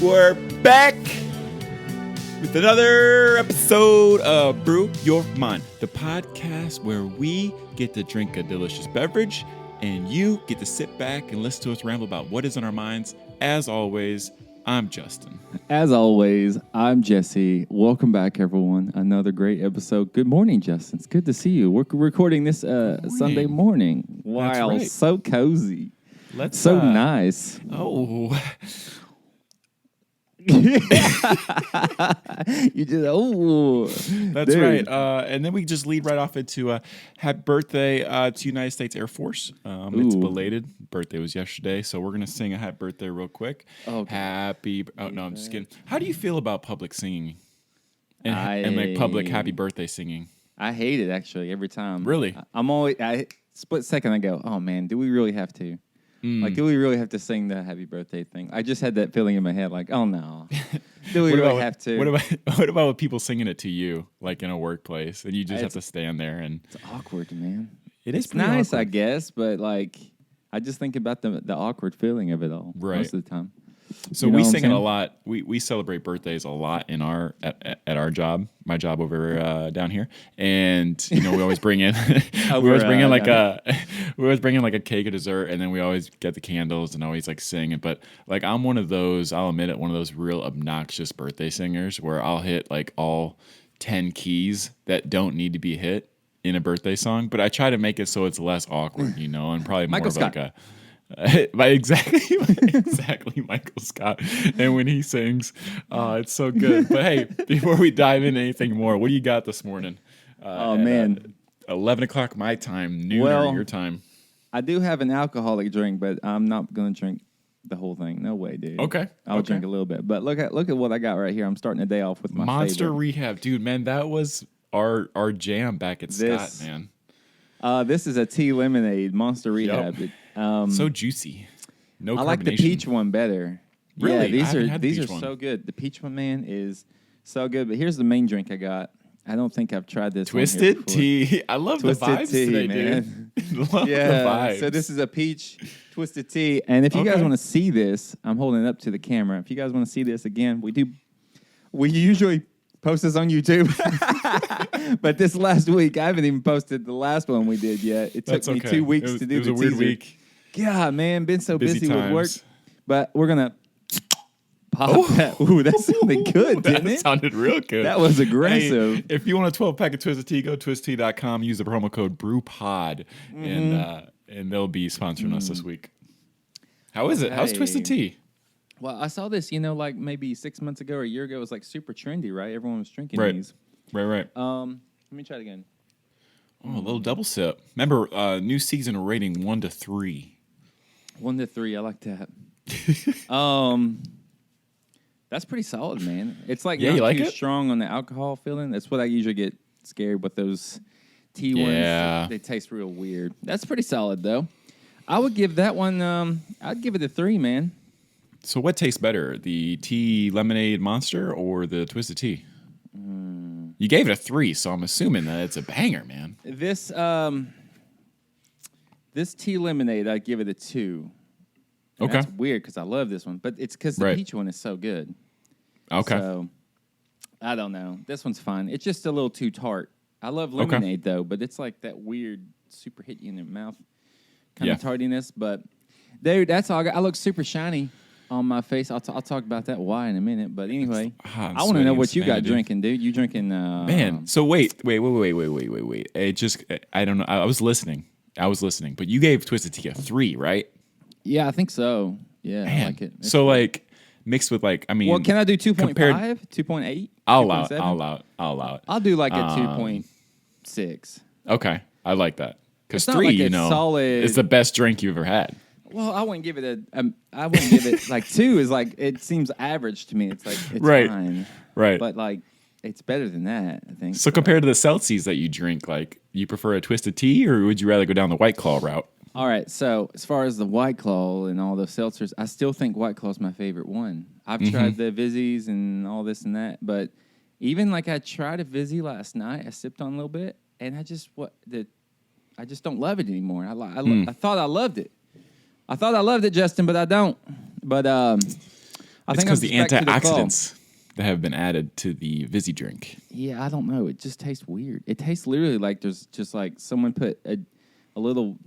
We're back with another episode of Brew Your Mind, the podcast where we get to drink a delicious beverage and you get to sit back and listen to us ramble about what is on our minds. As always, I'm Justin. As always, I'm Jesse. Welcome back, everyone. Another great episode. Good morning, Justin. It's good to see you. We're recording this Sunday morning. Wow, That's right. So cozy. Let's So nice. Oh, You just that's dude. right. And then we just lead right off into happy birthday to United States Air Force. It's belated. Birthday was yesterday, so we're gonna sing a happy birthday real quick. Okay. Happy. Oh no, I'm just kidding. How do you feel about public singing and like public happy birthday singing? I hate it actually every time. Really? I'm always split second. I go, oh man, do we really have to? Like, do we really have to sing the happy birthday thing? I just had that feeling in my head, like, oh no, do we really have to? What about with people singing it to you, like in a workplace, and you just have to stand there and it's awkward, man. It's nice, awkward. I guess, but like, I just think about the awkward feeling of it all most of the time. So you know we what I'm sing it a saying? lot. We celebrate birthdays a lot in our at our job, my job over down here, and we always bring in we always bring in like a cake or dessert, and then we always get the candles and always like sing it. But like I'm one of those, I'll admit it, one of those real obnoxious birthday singers where I'll hit like all 10 keys that don't need to be hit in a birthday song, but I try to make it so it's less awkward, and probably more Michael of Scott. like a. Exactly, Michael Scott. And when he sings, it's so good. But hey, before we dive into anything more, what do you got this morning? Man, 11 o'clock my time, noon your time. I do have an alcoholic drink, but I'm not gonna drink the whole thing. No way, dude. Okay, I'll drink a little bit. But look at what I got right here. I'm starting the day off with my Monster favorite. Rehab, dude. Man, that was our jam back at Scott, man. This is a tea lemonade, Monster Rehab. Yep. So juicy. No carbonation. I like the peach one better. Really? Yeah, these are so good. The peach one, man, is so good. But here's the main drink I got. I don't think I've tried this Twisted Tea. I love Twisted the vibes tea, today, man. dude. Love the vibes. So this is a peach Twisted Tea. And if you guys want to see this, I'm holding it up to the camera. If you guys want to see this again, we usually post this on YouTube. But this last week, I haven't even posted the last one we did yet. It took me 2 weeks to do it was the a weird teaser. week. God, man, been so busy with work. times. But we're going to pop that. Ooh, that sounded good, didn't That it? sounded real good. That was aggressive. Hey, if you want a 12-pack of Twisted Tea, go to twistedtea.com. Use the promo code BREWPOD, and they'll be sponsoring us this week. How is it? How's Hey. Twisted Tea? Well, I saw this, like maybe 6 months ago or a year ago. It was like super trendy, right? Everyone was drinking Right. these. Right. Let me try it again. Oh, a little double sip. Remember, new season rating 1 to 3. 1 to 3, I like that. That's pretty solid, man. It's like Yeah, not you like too it? strong on the alcohol feeling. That's what I usually get scared with those tea Yeah. ones. They taste real weird. That's pretty solid though. I would give that one. I'd give it a 3, man. So what tastes better, the tea lemonade monster or the Twisted Tea? You gave it a 3, so I'm assuming that it's a banger, man. This tea lemonade, I'd give it a 2. And Okay. That's weird because I love this one, but it's because the peach one is so good. Okay. So, I don't know. This one's fine. It's just a little too tart. I love lemonade, though, but it's like that weird, super hit you in the mouth kind of tartiness. But, dude, that's all I got. I look super shiny on my face. I'll talk about that why in a minute. But anyway, I want to know what you got drinking, dude. You drinking... Man, so wait. It just... I don't know. I was listening, but you gave Twisted Tea a 3, right? Yeah, I think so. Yeah, Man. I like it. So, like, mixed with, like, I mean... Well, can I do 2.5? 2.8? I'll allow it. I'll do like a 2.6. Okay. I like that. Because It's not 3, like a solid... is the best drink you've ever had. Well, I wouldn't give it I wouldn't give it... Like, 2 is like... It seems average to me. It's like... It's fine. Right. But, like, it's better than that, I think. So, compared to the Celsius that you drink, like, you prefer a Twisted Tea, or would you rather go down the White Claw route? All right, so as far as the White Claw and all those seltzers, I still think White Claw is my favorite one. I've tried the Vizzies and all this and that, but even like I tried a Vizzy last night, I sipped on a little bit, and I just don't love it anymore. I thought I loved it. I thought I loved it, Justin, but I don't. But I It's because the antioxidants that have been added to the Vizzy drink. Yeah, I don't know. It just tastes weird. It tastes literally like there's just like someone put a little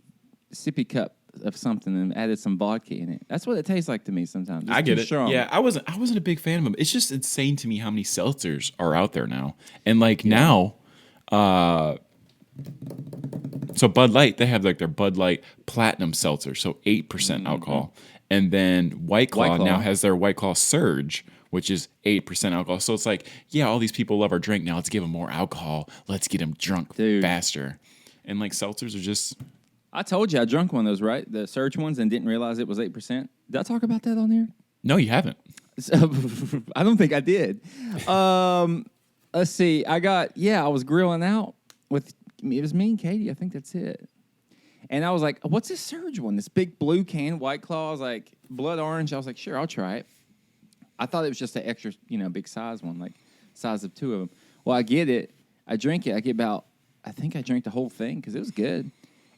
sippy cup of something and added some vodka in it. That's what it tastes like to me sometimes. I get it. Strong. Yeah, I wasn't a big fan of them. It's just insane to me how many seltzers are out there now. And now, so Bud Light, they have like their Bud Light Platinum Seltzer, so 8% alcohol. And then White Claw now has their White Claw Surge, which is 8% alcohol. So it's like, yeah, all these people love our drink. Now let's give them more alcohol. Let's get them drunk faster. And like seltzers are just... I told you I drank one of those, right? The Surge ones, and didn't realize it was 8%. Did I talk about that on here? No, you haven't. I don't think I did. Let's see. I was grilling out with, it was me and Katie. I think that's it. And I was like, what's this Surge one? This big blue can, White Claw. I was like, blood orange. I was like, sure, I'll try it. I thought it was just an extra, big size one, like size of 2 of them. Well, I get it. I drink it. I think I drank the whole thing because it was good.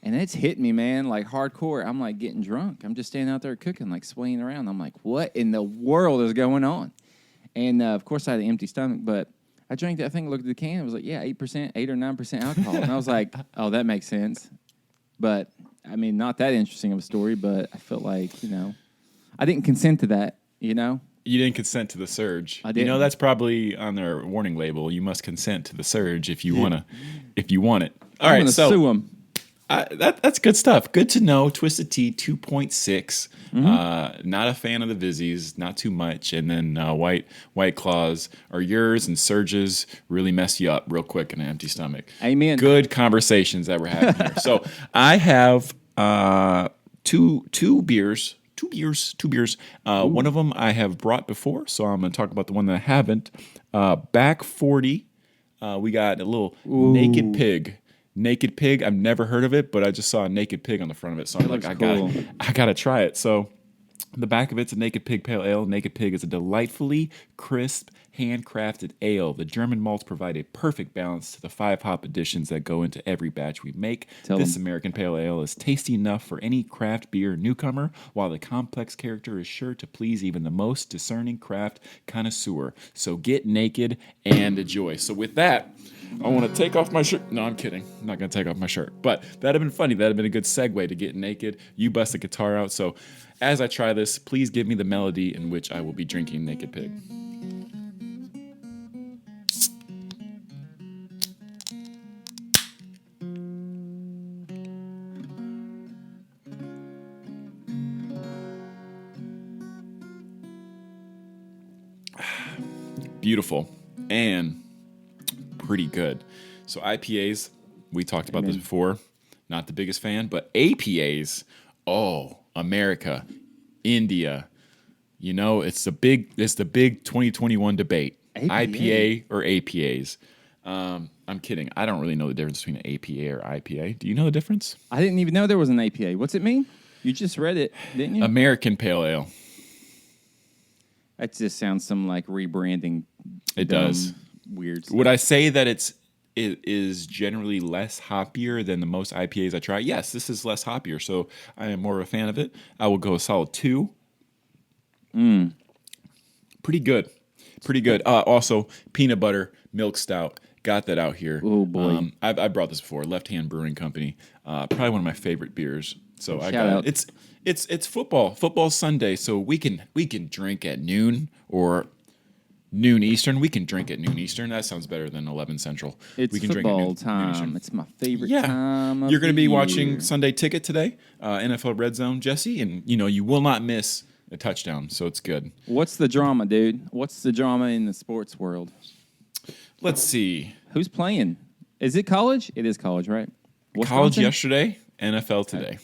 And it's hit me, man, like hardcore. I'm like getting drunk. I'm just standing out there cooking, like swaying around. I'm like, what in the world is going on? And, of course, I had an empty stomach, but I drank that thing, looked at the can. It was like, 8%, 8 or 9% alcohol. And I was like, oh, that makes sense. But, I mean, not that interesting of a story, but I felt like, I didn't consent to that, You didn't consent to the Surge. I didn't. That's probably on their warning label. You must consent to the Surge if you want it. All right, so sue them. That's good stuff. Good to know. Twisted Tea 2.6. Not a fan of the Vizzies, not too much. And then White Claws are yours, and Surges really mess you up real quick in an empty stomach. Amen. Good conversations that we're having here. So I have two beers. One of them I have brought before, so I'm going to talk about the one that I haven't. Back 40. We got a little Naked Pig. Naked Pig, I've never heard of it, but I just saw a Naked Pig on the front of it, so I'm like, I gotta try it. So the back of it's a Naked Pig Pale Ale. Naked Pig is a delightfully crisp, handcrafted ale. The German malts provide a perfect balance to the 5 hop additions that go into every batch we make. This American Pale Ale is tasty enough for any craft beer newcomer, while the complex character is sure to please even the most discerning craft connoisseur. So get naked and enjoy. So with that, I want to take off my shirt. No, I'm kidding. I'm not going to take off my shirt. But that'd have been funny. That'd have been a good segue to get naked. You bust the guitar out. So as I try this, please give me the melody in which I will be drinking Naked Pig. Beautiful and pretty good. So IPAs, we talked about this before. Not the biggest fan, but APAs, America, India. It's the big 2021 debate. IPA or APAs. I'm kidding. I don't really know the difference between an APA or IPA. Do you know the difference? I didn't even know there was an APA. What's it mean? You just read it, didn't you? American Pale Ale. That just sounds some like rebranding. It does. Weird stuff. Would I say that it is generally less hoppier than the most IPAs I try? Yes, this is less hoppier, so I am more of a fan of it. I will go a solid 2. Pretty good. Also, peanut butter milk stout. Got that out here. Oh boy, I brought this before. Left Hand Brewing Company. Probably one of my favorite beers. So I got it. It's football Sunday, so we can drink at noon or noon Eastern. We can drink at noon Eastern. That sounds better than 11 Central. We can football drink at noon Eastern. It's my favorite time of You're going to be year. watching Sunday Ticket today, NFL Red Zone, Jesse, and you will not miss a touchdown, so it's good. What's the drama, dude? What's the drama in the sports world? Let's see. Who's playing? Is it college? It is college, right? Wisconsin? College yesterday, NFL today. Okay.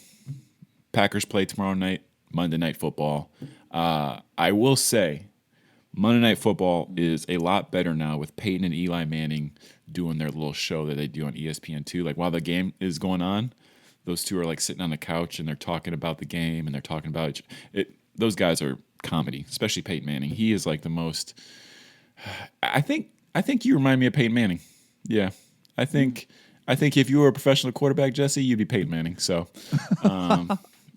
Packers play tomorrow night, Monday Night Football. I will say, Monday Night Football is a lot better now with Peyton and Eli Manning doing their little show that they do on ESPN2. Like, while the game is going on, those two are like sitting on the couch and they're talking about the game and they're talking about it. Those guys are comedy, especially Peyton Manning. He is like the most. I think you remind me of Peyton Manning. Yeah, I think if you were a professional quarterback, Jesse, you'd be Peyton Manning. So,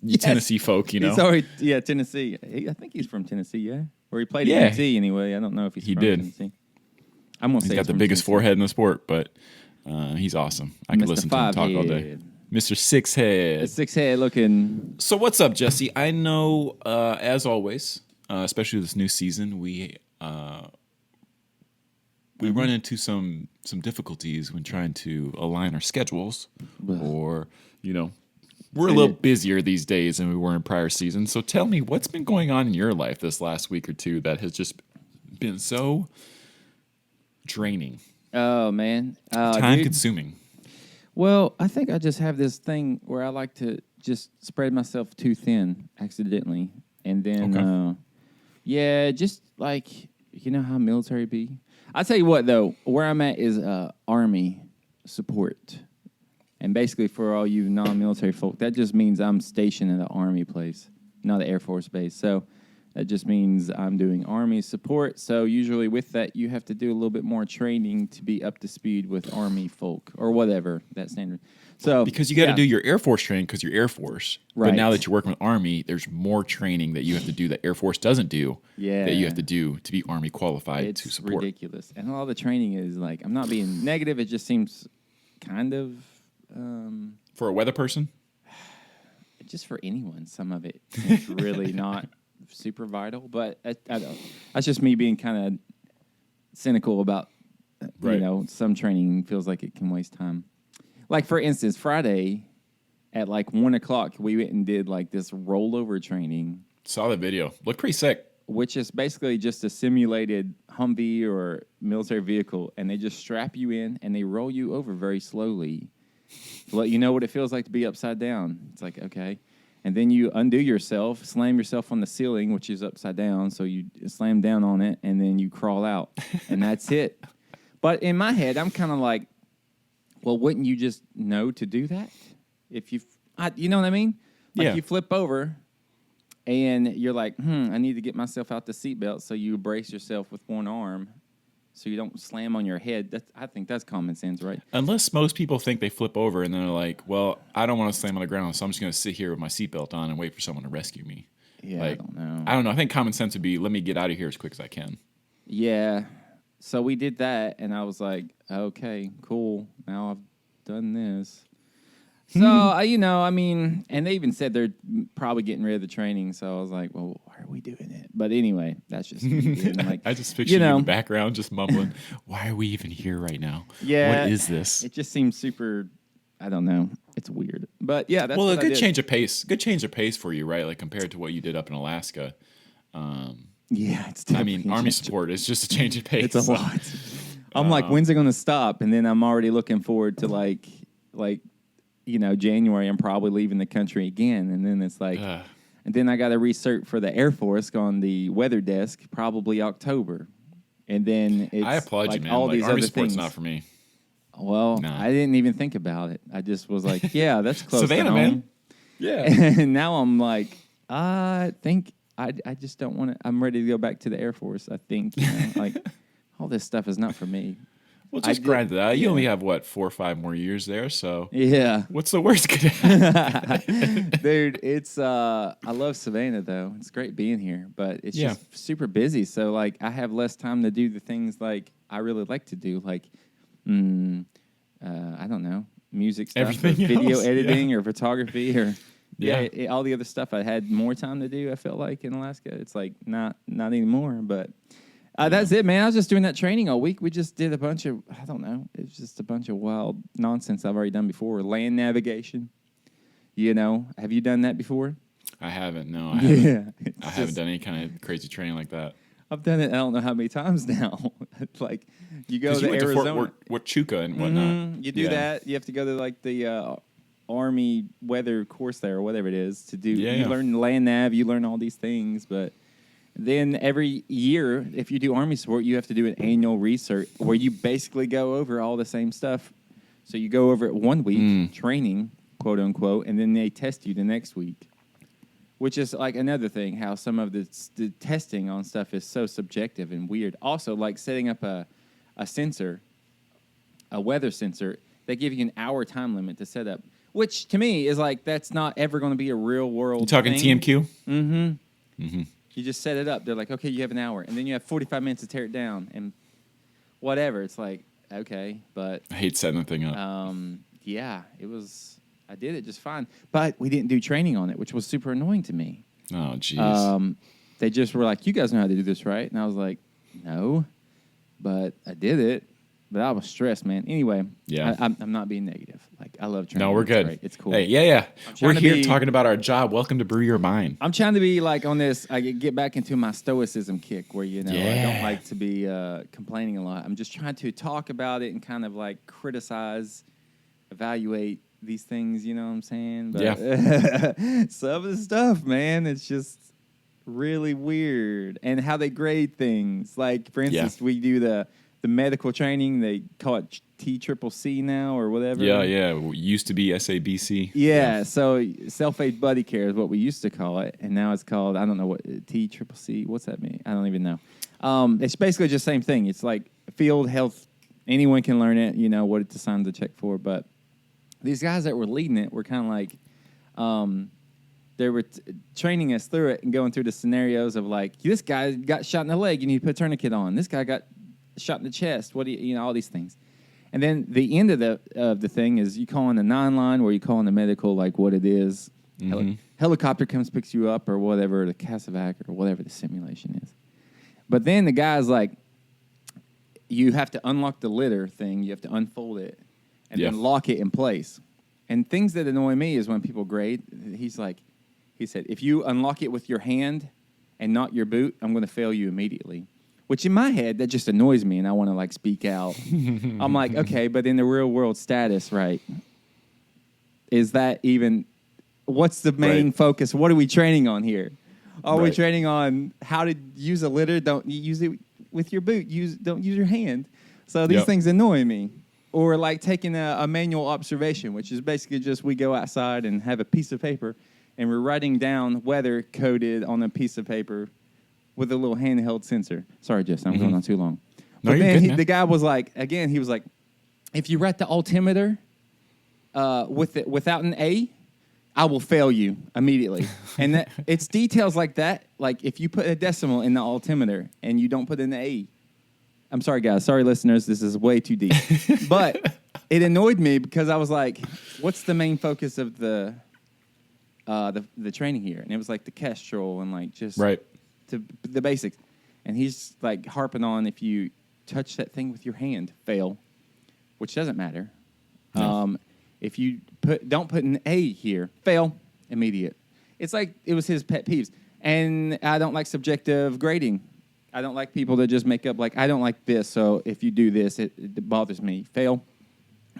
you Tennessee folk, He's already, Tennessee. I think he's from Tennessee, yeah. Or he played at UT anyway. I don't know if he's he from did. Tennessee. I'm gonna say he's got the biggest forehead in the sport, but he's awesome. I could listen to him talk all day. Mr. Sixhead. The Sixhead looking. So what's up, Jesse? I know, as always, especially this new season, we run into some difficulties when trying to align our schedules, or we're a little busier these days than we were in prior seasons. So tell me, what's been going on in your life this last week or two that has just been so draining? Oh man, time consuming. Well, I think I just have this thing where I like to just spread myself too thin accidentally, and then just like how military be. I tell you what though, where I'm at is Army support. And basically, for all you non-military folk, that just means I'm stationed at an Army place, not an Air Force base. So that just means I'm doing Army support. So usually with that, you have to do a little bit more training to be up to speed with Army folk or whatever, that standard. So because you got to do your Air Force training because you're Air Force. Right. But now that you're working with Army, there's more training that you have to do that Air Force doesn't do. Yeah. That you have to do to be Army qualified it's to support. It's ridiculous. And all the training is like, I'm not being negative. It just seems kind of... for a weather person? Just for anyone, some of it is really not super vital. But I don't. That's just me being kind of cynical about, some training feels like it can waste time. Like, for instance, Friday at like 1 o'clock, we went and did like this rollover training. Saw the video. Looked pretty sick. Which is basically just a simulated Humvee or military vehicle, and they just strap you in and they roll you over very slowly. To let you know what it feels like to be upside down. It's like, okay. And then you undo yourself, slam yourself on the ceiling, which is upside down, so you slam down on it, and then you crawl out. And that's it. But in my head, I'm kind of like, well, wouldn't you just know to do that? If you know what I mean? Like you flip over, and you're like, I need to get myself out the seatbelt, so you brace yourself with one arm. So you don't slam on your head. I think that's common sense, right? Unless most people think they flip over and then they're like, well, I don't want to slam on the ground, so I'm just going to sit here with my seatbelt on and wait for someone to rescue me. Yeah, like, I don't know. I think common sense would be, let me get out of here as quick as I can. Yeah. So we did that, and I was like, okay, cool. Now I've done this. So, and they even said they're probably getting rid of the training. So I was like, well, why are we doing it? But anyway, that's just like, I just picture you in the background just mumbling, why are we even here right now? Yeah. What is this? It just seems super, I don't know. It's weird. But yeah, that's a good change of pace. Good change of pace for you, right? Like compared to what you did up in Alaska. Yeah, it's definitely Army support is just a change of pace. It's a lot. I'm like, when's it going to stop? And then I'm already looking forward to like, January, I'm probably leaving the country again. And then it's like, and then I got to research for the Air Force on the weather desk, probably October. And then it's I applaud like you, man. all like, these Army other support's things. not for me. Well, I didn't even think about it. I just was like, yeah, that's close Savannah, to home. Man. Yeah. And now I'm like, I think I just don't want to. I'm ready to go back to the Air Force. I think, like, all this stuff is not for me. Well, just grind it out. You only have, 4 or 5 more years there, so... Yeah. What's the worst could happen? Dude, it's... I love Savannah, though. It's great being here, but it's just super busy, so, like, I have less time to do the things, like, I really like to do, like, I don't know, music stuff, everything or video else, editing, or photography, or... Yeah. All the other stuff I had more time to do, I felt like, in Alaska. It's, like, not anymore, but... That's it, man. I was just doing that training all week. We just did a bunch of, I don't know, it's just a bunch of wild nonsense I've already done before. Land navigation. Have you done that before? I haven't, no. I haven't. I haven't done any kind of crazy training like that. I've done it, I don't know how many times now. It's like, you go to Arizona. To Fort Huachuca and whatnot. You do that. You have to go to, like, the Army weather course there or whatever it is to do. You learn land nav, you learn all these things, but... Then every year, if you do Army support, you have to do an annual research where you basically go over all the same stuff. So you go over it 1 week, training, quote unquote, and then they test you the next week. Which is like another thing, how some of the testing on stuff is so subjective and weird. Also, like setting up a sensor, a weather sensor, they give you an hour time limit to set up. Which to me is like, that's not ever going to be a real world You talking thing. TMQ? Mm-hmm. Mm-hmm. You just set it up. They're like, okay, you have an hour, and then you have 45 minutes to tear it down, and whatever. It's like, okay, but I hate setting the thing up. yeah, it was. I did it just fine, but we didn't do training on it, which was super annoying to me. Oh, jeez. They just were like, you guys know how to do this, right? And I was like, no, but I did it. But I was stressed, man. Anyway, yeah, I'm not being negative. Like, I love training. No, we're good. It's cool. Hey, yeah. We're here talking about our job. Welcome to Brew Your Mind. I'm trying to be like on this. I get back into my stoicism kick where, I don't like to be complaining a lot. I'm just trying to talk about it and kind of like criticize, evaluate these things. You know what I'm saying? But some of the stuff, man, it's just really weird. And how they grade things. Like, for instance, we do the medical training, they call it TCCC now or whatever. Yeah. It used to be SABC. Yeah, so self-aid buddy care is what we used to call it, and now it's called, I don't know what, TCCC. What's that mean? I don't even know. It's basically just the same thing. It's like field health. Anyone can learn it, what it's assigned to check for. But these guys that were leading it were kind of like, they were training us through it and going through the scenarios of like, this guy got shot in the leg, you need to put a tourniquet on. This guy got shot in the chest. What do you all these things. And then the end of the thing is you call in the 9-line where you call in the medical, like what it is. Mm-hmm. Helicopter comes, picks you up or whatever, the CASEVAC or whatever the simulation is. But then the guy's like, you have to unlock the litter thing. You have to unfold it and then lock it in place. And things that annoy me is when people grade, he said, if you unlock it with your hand and not your boot, I'm going to fail you immediately. Which in my head, that just annoys me, and I want to, like, speak out. I'm like, okay, but in the real-world status, right, is that even, what's the main focus? What are we training on here? Are we training on how to use a litter? Don't use it with your boot. Don't use your hand. So these things annoy me. Or, like, taking a manual observation, which is basically just we go outside and have a piece of paper, and we're writing down weather coded on a piece of paper with a little handheld sensor. Sorry, Jess, I'm going on too long. No, but you're then good, the guy was like, again, he was like, if you write the altimeter without an A, I will fail you immediately. And it's details like that. Like if you put a decimal in the altimeter and you don't put in the A. I'm sorry, guys. Sorry, listeners. This is way too deep. But it annoyed me because I was like, what's the main focus of the training here? And it was like the Kestrel and like just... to the basics. And he's like harping on if you touch that thing with your hand, fail, which doesn't matter. No. If you don't put an A here, fail, immediate. It's like it was his pet peeves. And I don't like subjective grading. I don't like people that just make up like, I don't like this, so if you do this, it bothers me. Fail.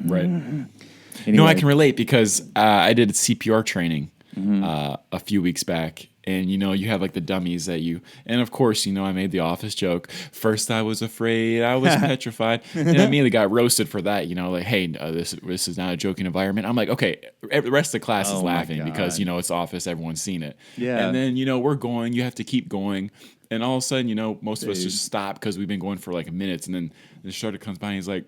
Right. Anyway. No, I can relate because I did CPR training a few weeks back. And, you have, like, the dummies that and, of course, I made the office joke. First, I was afraid. I was petrified. And I immediately got roasted for that, like, hey, this is not a joking environment. I'm like, okay, the rest of the class is laughing because, it's office. Everyone's seen it. Yeah. And then, we're going. You have to keep going. And all of a sudden, most of us just stop because we've been going for, like, minutes. And then the instructor comes by and he's like,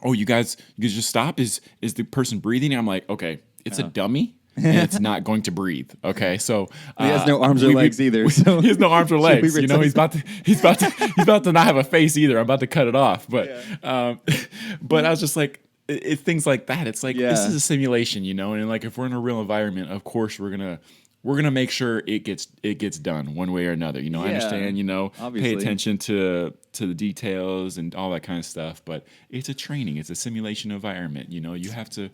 oh, you guys just stop? Is the person breathing? And I'm like, okay, it's a dummy. And it's not going to breathe. Okay, so he has no arms or legs either. So he has no arms or legs. He's about to not have a face either. I'm about to cut it off. But but I was just like, it's things like that. It's like this is a simulation, and like if we're in a real environment, of course we're gonna make sure it gets done one way or another. I understand. Obviously. Pay attention to the details and all that kind of stuff. But it's a training. It's a simulation environment. You have to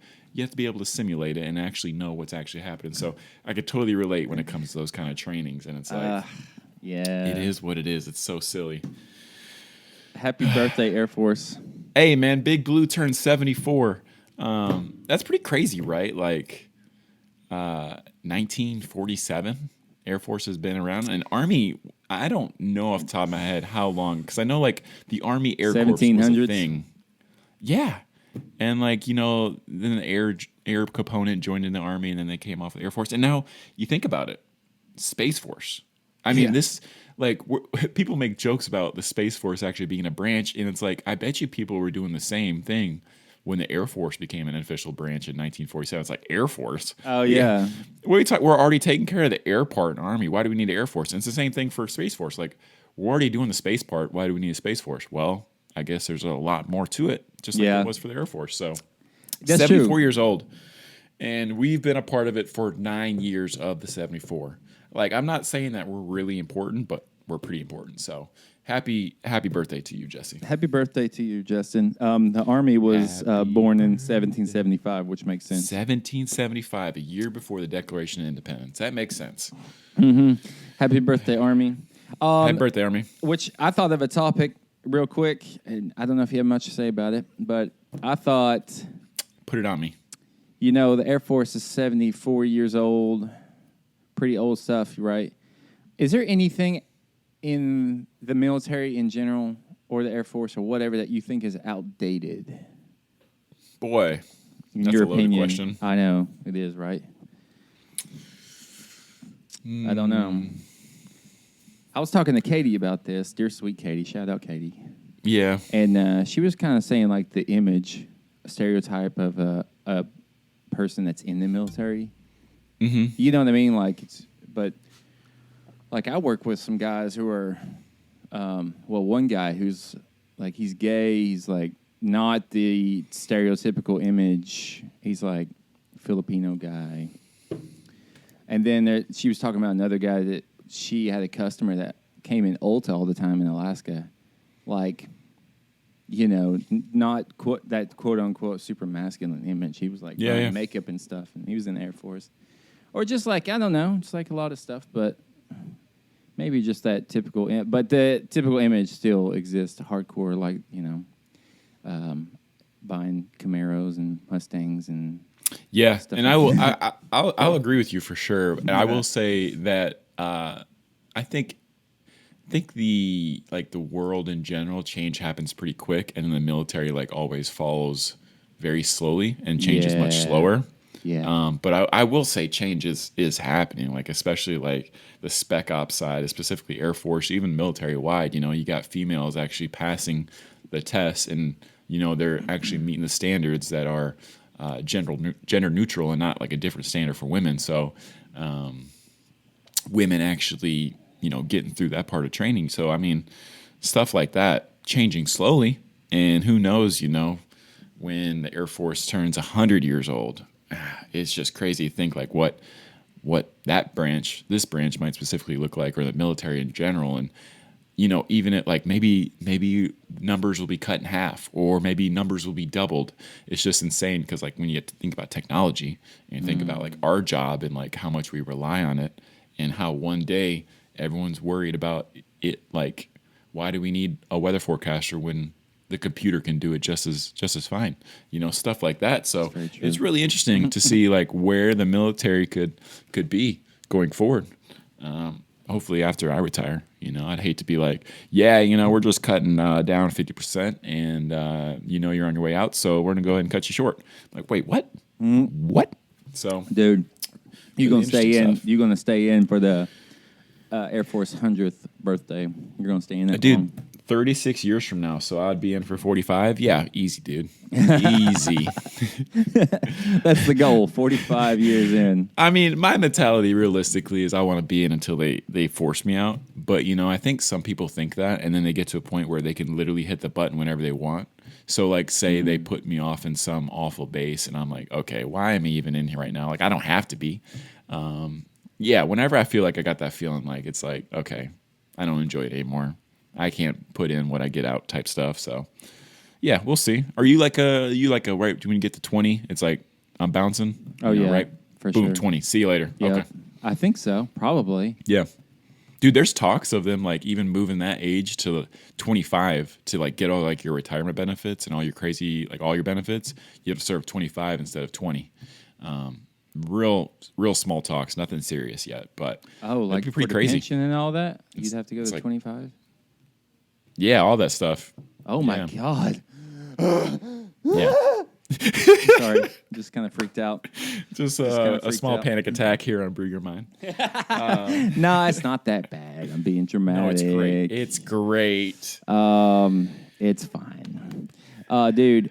be able to simulate it and actually know what's actually happening. So I could totally relate when it comes to those kind of trainings. And it's like, it is what it is. It's so silly. Happy birthday, Air Force. Hey, man, Big Blue turned 74. That's pretty crazy, right? Like 1947, Air Force has been around. And Army, I don't know off the top of my head how long, because I know like the Army Air Corps was a thing. Yeah. And like, then the air component joined in the Army, and then they came off the Air Force. And now you think about it, Space Force. I mean, this, like, people make jokes about the Space Force actually being a branch, and it's like, I bet you people were doing the same thing when the Air Force became an official branch in 1947. It's like Air Force. Oh yeah. We're already taking care of the air part in Army. Why do we need the Air Force? And it's the same thing for Space Force. Like we're already doing the space part. Why do we need a Space Force? Well, I guess there's a lot more to it, just like there was for the Air Force. So that's 74 true. years old. And we've been a part of it for 9 years of the 74. Like, I'm not saying that we're really important, but we're pretty important. So happy birthday to you, Jesse. Happy birthday to you, Justin. The Army was born in 1775, which makes sense. 1775, a year before the Declaration of Independence. That makes sense. Mm-hmm. Happy birthday, Army. Happy birthday, Army. Which I thought of a topic real quick, and I don't know if you have much to say about it, but I thought... Put it on me. You know, the Air Force is 74 years old, pretty old stuff, right? Is there anything in the military in general or the Air Force or whatever that you think is outdated? Boy, in that's your a loaded opinion? question. I know, it is, right? I don't know. I was talking to Katie about this, dear sweet Katie. Shout out, Katie. Yeah. And she was kind of saying, like, the image, stereotype of a person that's in the military. Mm-hmm. You know what I mean? Like, but I work with some guys who are, one guy who's like, he's gay. He's like not the stereotypical image. He's like Filipino guy. And then she was talking about another guy that she had a customer that came in Ulta all the time in Alaska, like, you know, not that quote-unquote super masculine image. He was like makeup and stuff, and he was in the Air Force. Or just like, I don't know, just like a lot of stuff, but maybe just that typical... But the typical image still exists, hardcore, like, you know, buying Camaros and Mustangs and... Yeah, and I'll agree with you for sure. And I will say that I think the world in general, change happens pretty quick, and then the military like always follows very slowly and changes much slower. Yeah. But I will say change is happening, like especially like the spec ops side, specifically Air Force, even military wide. You know, you got females actually passing the tests, and you know they're actually meeting the standards that are gender neutral and not like a different standard for women. So women actually, you know, getting through that part of training. So, I mean, stuff like that changing slowly. And who knows, you know, when the Air Force turns 100 years old, it's just crazy to think like what this branch might specifically look like, or the military in general. And, you know, even at like maybe numbers will be cut in half, or maybe numbers will be doubled. It's just insane because like when you get to think about technology and you think about like our job and like how much we rely on it, and how one day everyone's worried about it, like why do we need a weather forecaster when the computer can do it just as fine, you know, stuff like that. So it's really interesting to see like where the military could be going forward. Hopefully after I retire, you know, I'd hate to be like, yeah, you know, we're just cutting down 50% and, you know, you're on your way out. So we're going to go ahead and you're short. Like, wait, what? What? So, dude, you're really going to stay in. stuff. You're going to stay in for the Air Force 100th birthday. You're going to stay in that dude. long. 36 years from now, so I'd be in for 45. Yeah, easy, dude. Easy. That's the goal, 45 years in. I mean, my mentality realistically is I want to be in until they force me out. But, you know, I think some people think that, and then they get to a point where they can literally hit the button whenever they want. So, like, say they put me off in some awful base, and I'm like, okay, why am I even in here right now? Like, I don't have to be. Yeah, whenever I feel like I got that feeling, like, it's like, okay, I don't enjoy it anymore. I can't put in what I get out type stuff. So, yeah, we'll see. Are you like a right when you get to 20, it's like I'm bouncing? Oh, you know, yeah, right? for Boom, sure. 20. See you later. Yeah, Okay. I think so, probably. Yeah. Dude, there's talks of them like even moving that age to 25 to like get all like your retirement benefits and all your crazy, like all your benefits. You have to serve 25 instead of 20. Real small talks, nothing serious yet, but like be pretty for the crazy. pension and all that, you'd have to go to like- 25. Yeah, all that stuff. Oh my Yeah. God! Yeah. Sorry, just kind of freaked out. Just kinda a freaked small out. panic attack here on Brew Your Mind. No, it's not that bad. I'm being dramatic. No, it's great. It's great. It's fine. Dude,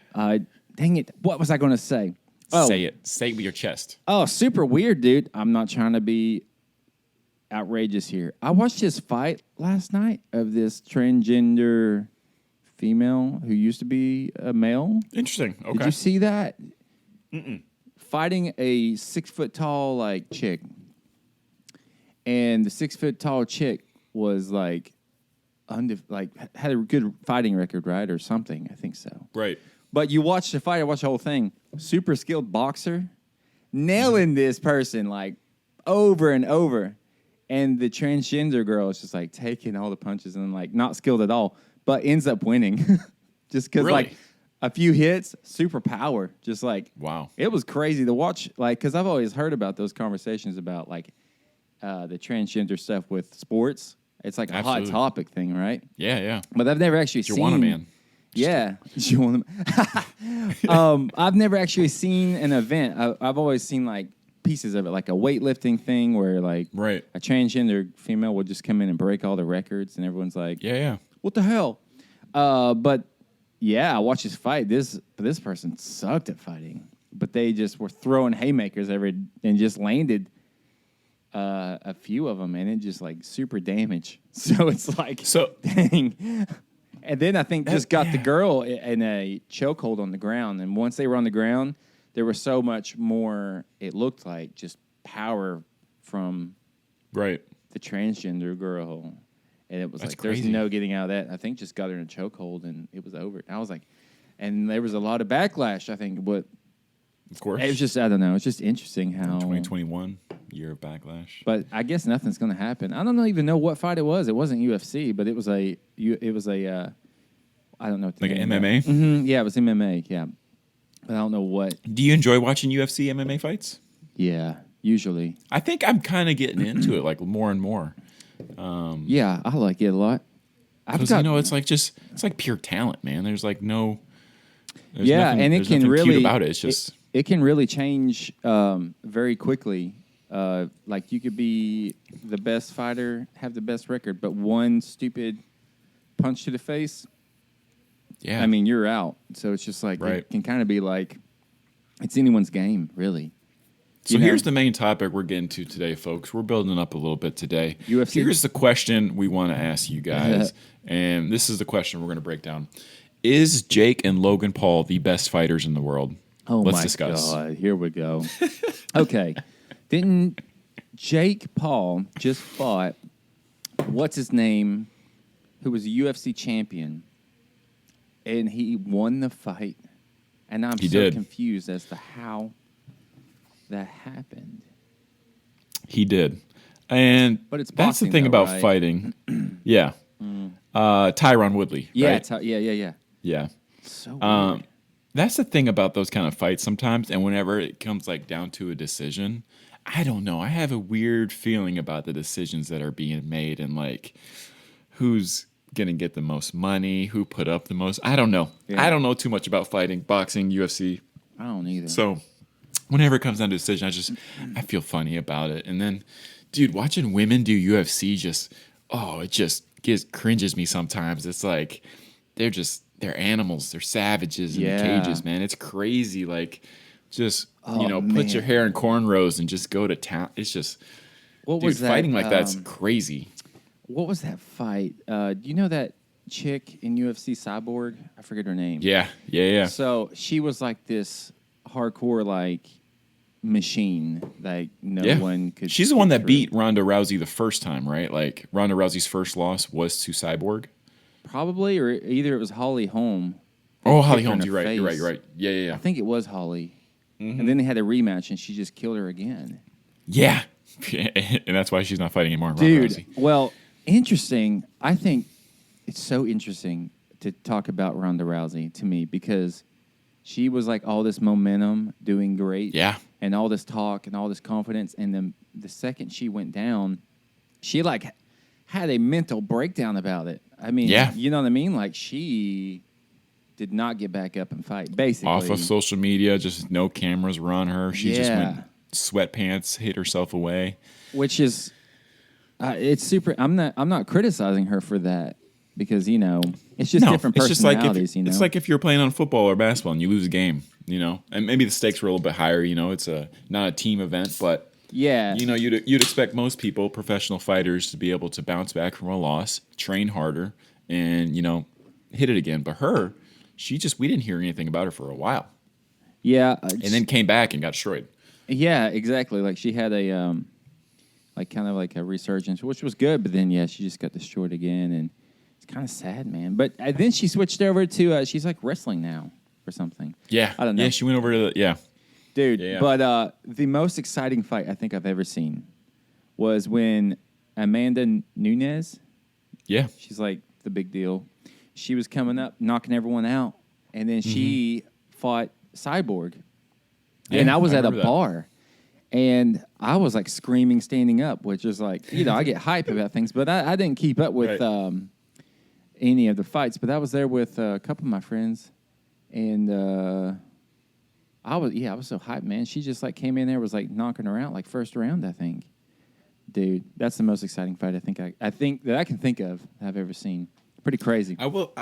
dang it. What was I going to say? Say it. Say it with your chest. Oh, super weird, dude. I'm not trying to be outrageous here. I watched this fight last night of this transgender female who used to be a male. Interesting. Okay. Did you see that? Fighting a 6 foot tall like chick, and the 6 foot tall chick was like, had a good fighting record, right, or something. I think so. Right. But you watch the fight. I watched the whole thing. Super skilled boxer, nailing this person like over and over, and the transgender girl is just like taking all the punches and like not skilled at all, but ends up winning just because like a few hits, super power, just like wow. It was crazy to watch, like because I've always heard about those conversations about like the transgender stuff with sports. It's like a hot topic thing, right? Yeah, yeah. But I've never actually seen. Joanna Man. Yeah, I've never actually seen an event. I've always seen like pieces of it, like a weightlifting thing where like a transgender female would just come in and break all the records, and everyone's like, yeah, what the hell? But yeah, I watched this fight. This person sucked at fighting, but they just were throwing haymakers and just landed a few of them, and it just like super damage. So it's like, dang. And then I think just got the girl in a chokehold on the ground. And once they were on the ground, there was so much more, it looked like, just power from the transgender girl. And it was like, crazy. There's no getting out of that. I think just got her in a chokehold, and it was over. And I was like, and there was a lot of backlash, I think. But of course. It was just, I don't know. It's just interesting how. 2021, year of backlash. But I guess nothing's going to happen. I don't even know what fight it was. It wasn't UFC, but it was a I don't know. Like an MMA? Mm-hmm. Yeah, it was MMA, yeah. But I don't know what. Do you enjoy watching UFC MMA fights? Yeah, usually. I think I'm kind of getting into it, like more and more. Yeah, I like it a lot. Because, it's like it's like pure talent, man. There's like no... and it can really... cute about it. It's just... It can really change very quickly. Like you could be the best fighter, have the best record, but one stupid punch to the face... Yeah, I mean, you're out. So it's just like, it can kind of be like, it's anyone's game, really. So here's the main topic we're getting to today, folks. We're building up a little bit today. UFC. Here's the question we want to ask you guys. And this is the question we're going to break down. Is Jake and Logan Paul the best fighters in the world? Oh, Let's discuss. God. Here we go. Okay. Didn't Jake Paul just fought, what's his name, who was a UFC champion? And he won the fight. And I'm confused as to how that happened. He did. And but it's that's the thing about fighting. Yeah. Tyron Woodley. Yeah, right? Yeah. So weird. That's the thing about those kind of fights sometimes. And whenever it comes like down to a decision, I don't know. I have a weird feeling about the decisions that are being made and like who's going to get the most money, who put up the most. I don't know. Yeah. I don't know too much about fighting, boxing, UFC. I don't either. So whenever it comes down to a decision, I feel funny about it. And then, dude, watching women do UFC it just cringes me sometimes. It's like they're animals. They're savages in the cages, man. It's crazy. Like just, put your hair in cornrows and just go to town. It's just, fighting like that's crazy. What was that fight? Do you know that chick in UFC, Cyborg? I forget her name. Yeah. So she was like this hardcore like machine, like one could. She's the one that beat Ronda Rousey the first time, right? Like Ronda Rousey's first loss was to Cyborg. Probably, or either it was Holly Holm. Oh, Holly Holm. You're right. Yeah. I think it was Holly. Mm-hmm. And then they had a rematch, and she just killed her again. Yeah. And that's why she's not fighting anymore. Dude, Rousey. Well, interesting. I think it's so interesting to talk about Ronda Rousey to me because she was like all this momentum, doing great. Yeah. And all this talk and all this confidence. And then the second she went down, she like had a mental breakdown about it. I mean, you know what I mean? Like she did not get back up and fight, basically. Off of social media, just no cameras were on her. She just went sweatpants, hid herself away. Which is, it's super. I'm not criticizing her for that. because it's just different personalities. It's like if you're playing on football or basketball and you lose a game, and maybe the stakes were a little bit higher. It's not a team event, but yeah, you'd expect most people, professional fighters, to be able to bounce back from a loss, train harder, and hit it again. But we didn't hear anything about her for a while. Yeah, and then came back and got destroyed. Yeah, exactly. Like she had a kind of like a resurgence, which was good, but then she just got destroyed again, and it's kind of sad, man. But then she switched over to she's like wrestling now or something. Yeah, I don't know. Yeah, she went over to dude. Yeah. But the most exciting fight I think I've ever seen was when Amanda Nunes. Yeah, she's like the big deal. She was coming up, knocking everyone out, and then she fought Cyborg. Yeah, and I was at a bar, and I was like screaming, standing up, which is like, I get hype about things, but I didn't keep up with any of the fights. But I was there with a couple of my friends, and I was so hyped, man. She just like came in there, was like knocking her out, like first round, I think. Dude, that's the most exciting fight I think that I can think of I've ever seen. Pretty crazy. I will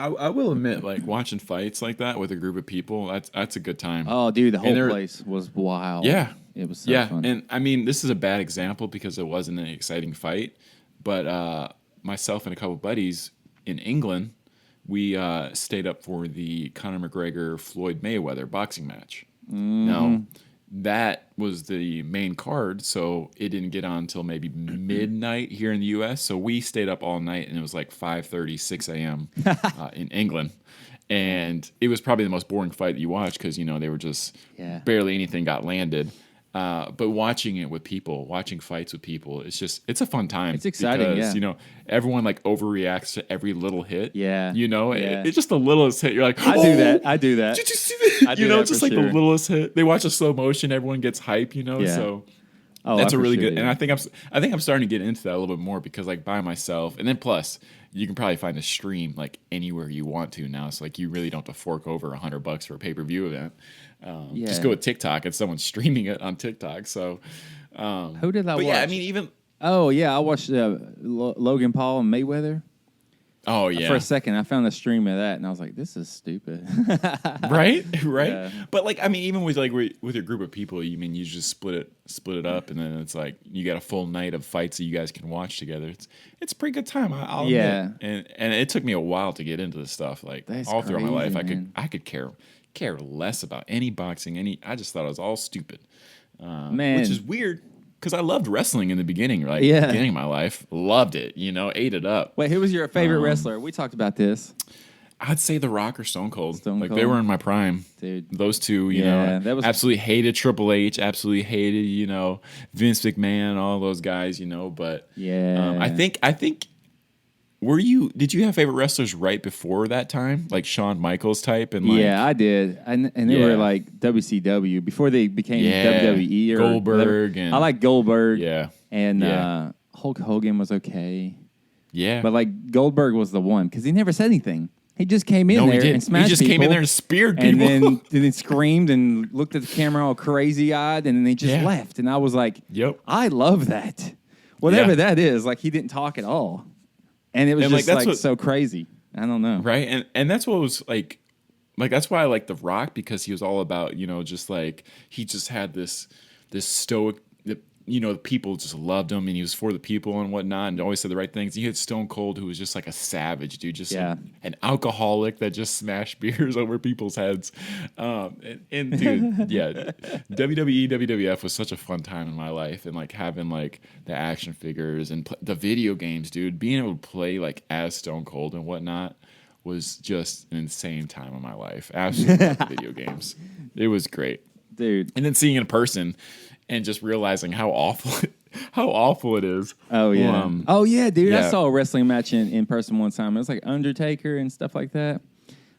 admit, like watching fights like that with a group of people, that's a good time. Oh, dude, the whole place was wild. Yeah, it was so fun. And I mean, this is a bad example because it wasn't an exciting fight, but myself and a couple buddies in England, we stayed up for the Conor McGregor Floyd Mayweather boxing match. Mm-hmm. Now, that was the main card, so it didn't get on until maybe midnight here in the U.S. So we stayed up all night, and it was like 5:30, 6 a.m. In England. And it was probably the most boring fight that you watched because, they were just barely anything got landed. But watching it with people, watching fights with people, it's a fun time. It's exciting, because, everyone like overreacts to every little hit. Yeah. It's just the littlest hit. You're like, I do that. Did you see that? Just like the littlest hit. They watch a slow motion, everyone gets hype, so that's a really good. Yeah. And I think I'm starting to get into that a little bit more because like by myself, and then plus you can probably find a stream like anywhere you want to now. So like you really don't have to fork over $100 for a pay-per-view event. Just go with TikTok and someone's streaming it on TikTok. So who did I watch? Yeah, I mean even. Oh yeah, I watched Logan Paul and Mayweather. Oh yeah. For a second, I found a stream of that, and I was like, "This is stupid." Right. Yeah. But like, I mean, even with your group of people, you just split it up, and then it's like you got a full night of fights that you guys can watch together. It's a pretty good time. I'll admit. And it took me a while to get into this stuff. Like that's all throughout my life, man. I could care less about any boxing. I just thought it was all stupid. Man, which is weird. Because I loved wrestling in the beginning, beginning of my life. Loved it, ate it up. Wait, who was your favorite wrestler? We talked about this. I'd say The Rock or Stone Cold. Cold. They were in my prime. Dude. Those two, that was absolutely hated Triple H, absolutely hated, Vince McMahon, all those guys, but I think did you have favorite wrestlers right before that time? Like Shawn Michaels type and like I did. And they were like WCW before they became WWE or Goldberg I like Goldberg. Yeah. And Hulk Hogan was okay. Yeah. But like Goldberg was the one because he never said anything. He just came in there and smashed people. He just came in there and speared people. And then screamed and looked at the camera all crazy-eyed, and then they just left. And I was like, "Yep, I love that. Whatever that is, like he didn't talk at all. And it was just like so crazy. I don't know. Right? And that's what was like that's why I like The Rock because he was all about, just like he just had this stoic the people just loved him and he was for the people and whatnot and always said the right things. You had Stone Cold who was just like a savage dude, just an alcoholic that just smashed beers over people's heads. And dude, WWE, WWF was such a fun time in my life and like having like the action figures and the video games, dude, being able to play like as Stone Cold and whatnot was just an insane time in my life. Absolutely loved the video games. It was great. Dude. And then seeing in person and just realizing how awful it is. Oh yeah, dude. Yeah. I saw a wrestling match in person one time. It was like Undertaker and stuff like that.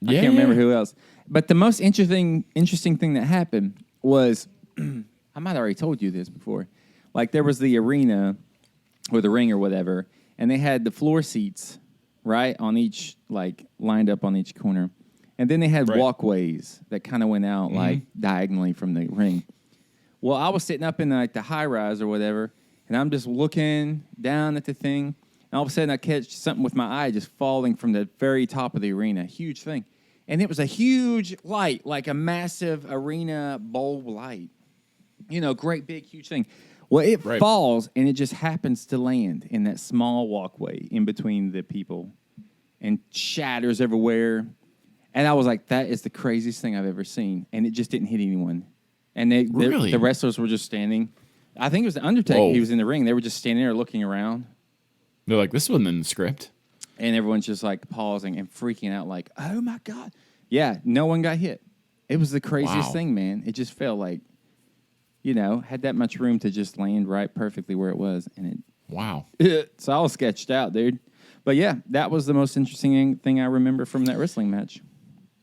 I can't remember who else. But the most interesting thing that happened was I might have already told you this before. Like there was the arena or the ring or whatever, and they had the floor seats right on each like lined up on each corner, and then they had walkways that kind of went out like diagonally from the ring. Well, I was sitting up in like the high rise or whatever, and I'm just looking down at the thing. And all of a sudden I catch something with my eye just falling from the very top of the arena. Huge thing. And it was a huge light, like a massive arena bulb light. Great, big, huge thing. Well, it falls, and it just happens to land in that small walkway in between the people and shatters everywhere. And I was like, that is the craziest thing I've ever seen. And it just didn't hit anyone. And the wrestlers were just standing. I think it was the Undertaker. Whoa. He was in the ring. They were just standing there looking around. They're like, this wasn't in the script. And everyone's just like pausing and freaking out like, oh, my God. Yeah, no one got hit. It was the craziest thing, man. It just felt like, had that much room to just land right perfectly where it was. And it's all sketched out, dude. But yeah, that was the most interesting thing I remember from that wrestling match.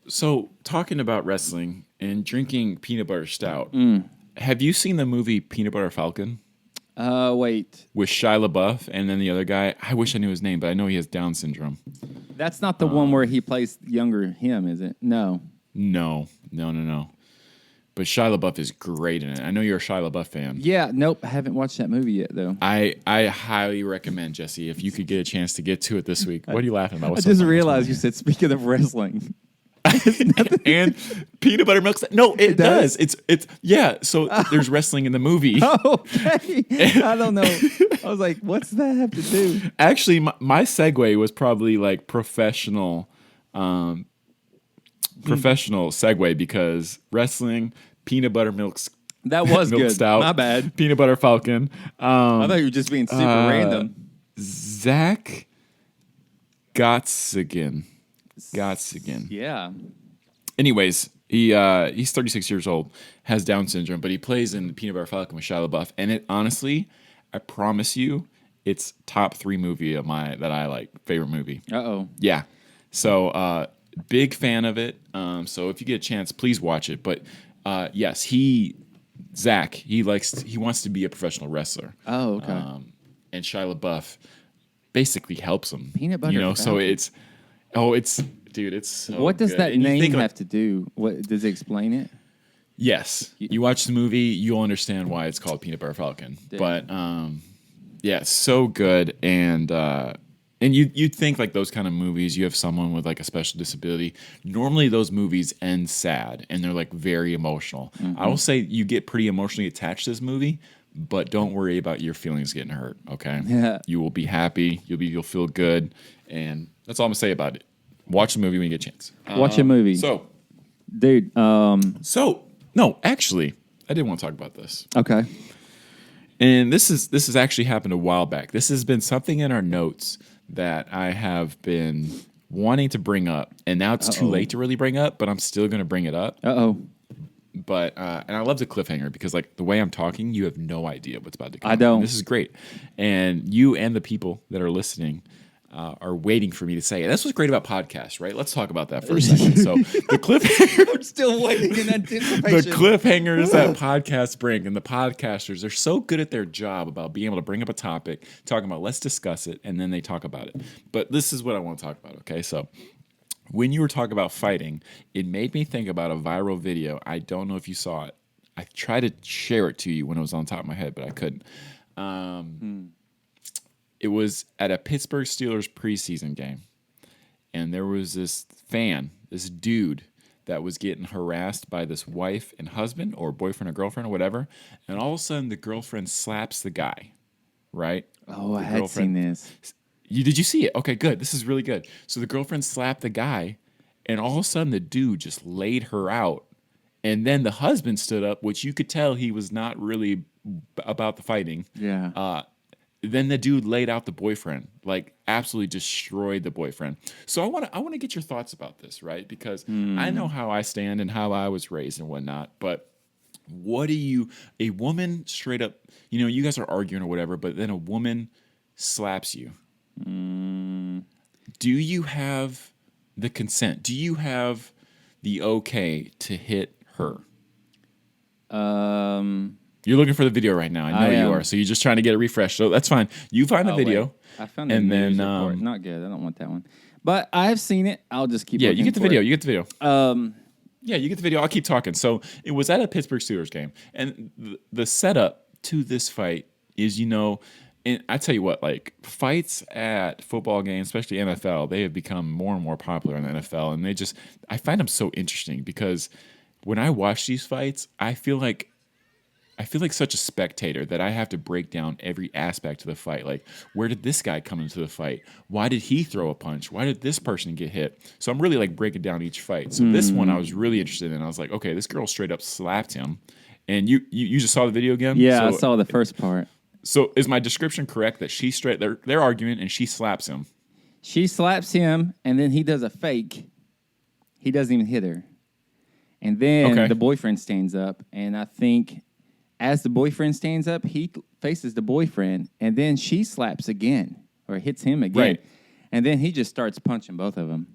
So, talking about wrestling and drinking peanut butter stout, have you seen the movie Peanut Butter Falcon? Wait. With Shia LaBeouf and then the other guy. I wish I knew his name, but I know he has Down syndrome. That's not the one where he plays younger him, is it? No. No. But Shia LaBeouf is great in it. I know you're a Shia LaBeouf fan. Yeah, nope. I haven't watched that movie yet, though. I highly recommend, Jesse, if you could get a chance to get to it this week. What are you laughing about? I just realized you said, speaking of wrestling. And peanut butter milk. No, it does. It's yeah. So there's wrestling in the movie. Oh, okay. I don't know. I was like, what's that have to do? Actually, my segue was probably like professional segue because wrestling, peanut butter milk. That was milk good. Stout, my bad. Peanut butter falcon. I thought you were just being super random. Zach Gottsagen. Yeah. Anyways, he's 36 years old, has Down syndrome, but he plays in the Peanut Butter Falcon with Shia LaBeouf, and it honestly, I promise you, it's top 3 movie of that I like, favorite movie. Uh-oh. Yeah. So big fan of it. So if you get a chance, please watch it. But yes, Zach, he wants to be a professional wrestler. Oh, okay. And Shia LaBeouf basically helps him. Peanut butter. So it's so what does good. that And name have to do? What does it explain it? Yes. You watch the movie, you'll understand why it's called Peanut Butter Falcon. Damn. But yeah, so good. And you'd think like those kind of movies, you have someone with like a special disability. Normally those movies end sad and they're like very emotional. Mm-hmm. I will say you get pretty emotionally attached to this movie, but don't worry about your feelings getting hurt, okay? Yeah. You will be happy, you'll feel good, and that's all I'm gonna say about it. Watch the movie when you get a chance. Watch a movie. So, dude. No, actually, I did want to talk about this. Okay. And this has actually happened a while back. This has been something in our notes that I have been wanting to bring up, and now it's too late to really bring up, but I'm still going to bring it up. But and I love the cliffhanger because like the way I'm talking, you have no idea what's about to come. I don't. And this is great, and you and the people that are listening are waiting for me to say it. That's what's great about podcasts, right? Let's talk about that for a second. So the cliffhanger, I'm still waiting in anticipation. The cliffhangers that podcasts bring, and the podcasters, they're so good at their job about being able to bring up a topic, talking about let's discuss it, and then they talk about it. But this is what I want to talk about. Okay, so when you were talking about fighting, it made me think about a viral video. I don't know if you saw it. I tried to share it to you when it was on top of my head, but I couldn't. It was at a Pittsburgh Steelers preseason game, and there was this dude that was getting harassed by this wife and husband or boyfriend or girlfriend or whatever, and all of a sudden the girlfriend slaps the guy, right? Oh, I had seen this. Did you see it? Okay, good. This is really good. So the girlfriend slapped the guy, and all of a sudden the dude just laid her out, and then the husband stood up, which you could tell he was not really about the fighting. Yeah. Then the dude laid out the boyfriend, like absolutely destroyed the boyfriend. So I want to get your thoughts about this, right? Because I know how I stand and how I was raised and whatnot. But what do a woman straight up, you guys are arguing or whatever, but then a woman slaps you. Do you have the consent? Do you have the okay to hit her? You're looking for the video right now. I know you are. So you're just trying to get it refreshed. So that's fine. You find the video. Wait. I found the news report. Not good. I don't want that one. But I've seen it. I'll just keep looking. You get the video. It. You get the video. Yeah, you get the video. I'll keep talking. So it was at a Pittsburgh Steelers game. And the setup to this fight is, And I tell you what, like fights at football games, especially NFL, they have become more and more popular in the NFL, and I find them so interesting because when I watch these fights, I feel like such a spectator that I have to break down every aspect of the fight. Like, where did this guy come into the fight? Why did he throw a punch? Why did this person get hit? So I'm really like breaking down each fight. So this one I was really interested in. I was like, okay, this girl straight up slapped him. And you just saw the video again? Yeah, So, I saw the first part. So is my description correct that they're arguing and she slaps him? She slaps him, and then he does a fake. He doesn't even hit her. And then the boyfriend stands up, and I think as the boyfriend stands up, he faces the boyfriend, and then she slaps again or hits him again. Right. And then he just starts punching both of them.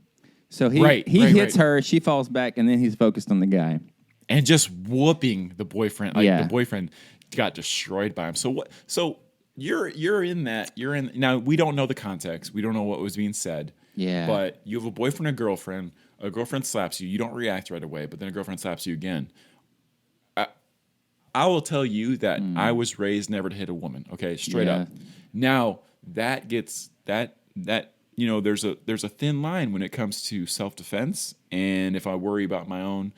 So he hits her, she falls back, and then he's focused on the guy. And just whooping the boyfriend. Like the boyfriend got destroyed by him. So what? So you're in that. You're in. Now we don't know the context. We don't know what was being said. Yeah. But you have a boyfriend and girlfriend. A girlfriend slaps you. You don't react right away. But then a girlfriend slaps you again. I will tell you that I was raised never to hit a woman. Okay, straight up. Now that gets that there's a thin line when it comes to self-defense. And if I worry about my own,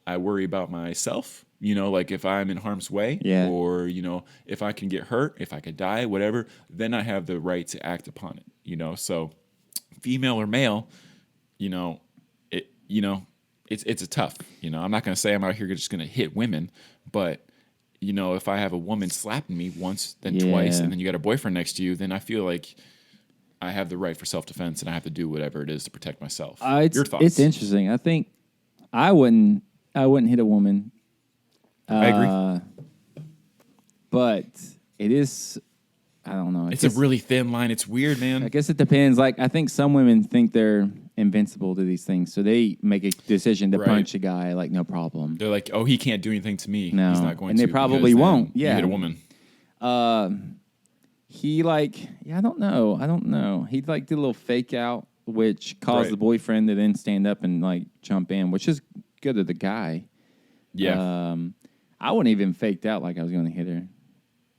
I worry about myself. Like if I'm in harm's way, or if I can get hurt, if I could die, whatever, then I have the right to act upon it. So female or male, it's a tough. I'm not going to say I'm out here just going to hit women, but if I have a woman slapping me once, then twice, and then you got a boyfriend next to you, then I feel like I have the right for self-defense and I have to do whatever it is to protect myself. Your thoughts? It's interesting. I think I wouldn't hit a woman. I agree. But it is, I don't know. It's a really thin line. It's weird, man. I guess it depends. Like, I think some women think they're invincible to these things, so they make a decision to punch a guy like no problem. They're like, oh, he can't do anything to me. No. He's not going and to. And they probably won't. You hit a woman. He I don't know. He did a little fake out, which caused the boyfriend to then stand up and jump in, which is good of the guy. Yeah. I wouldn't even faked out like I was going to hit her.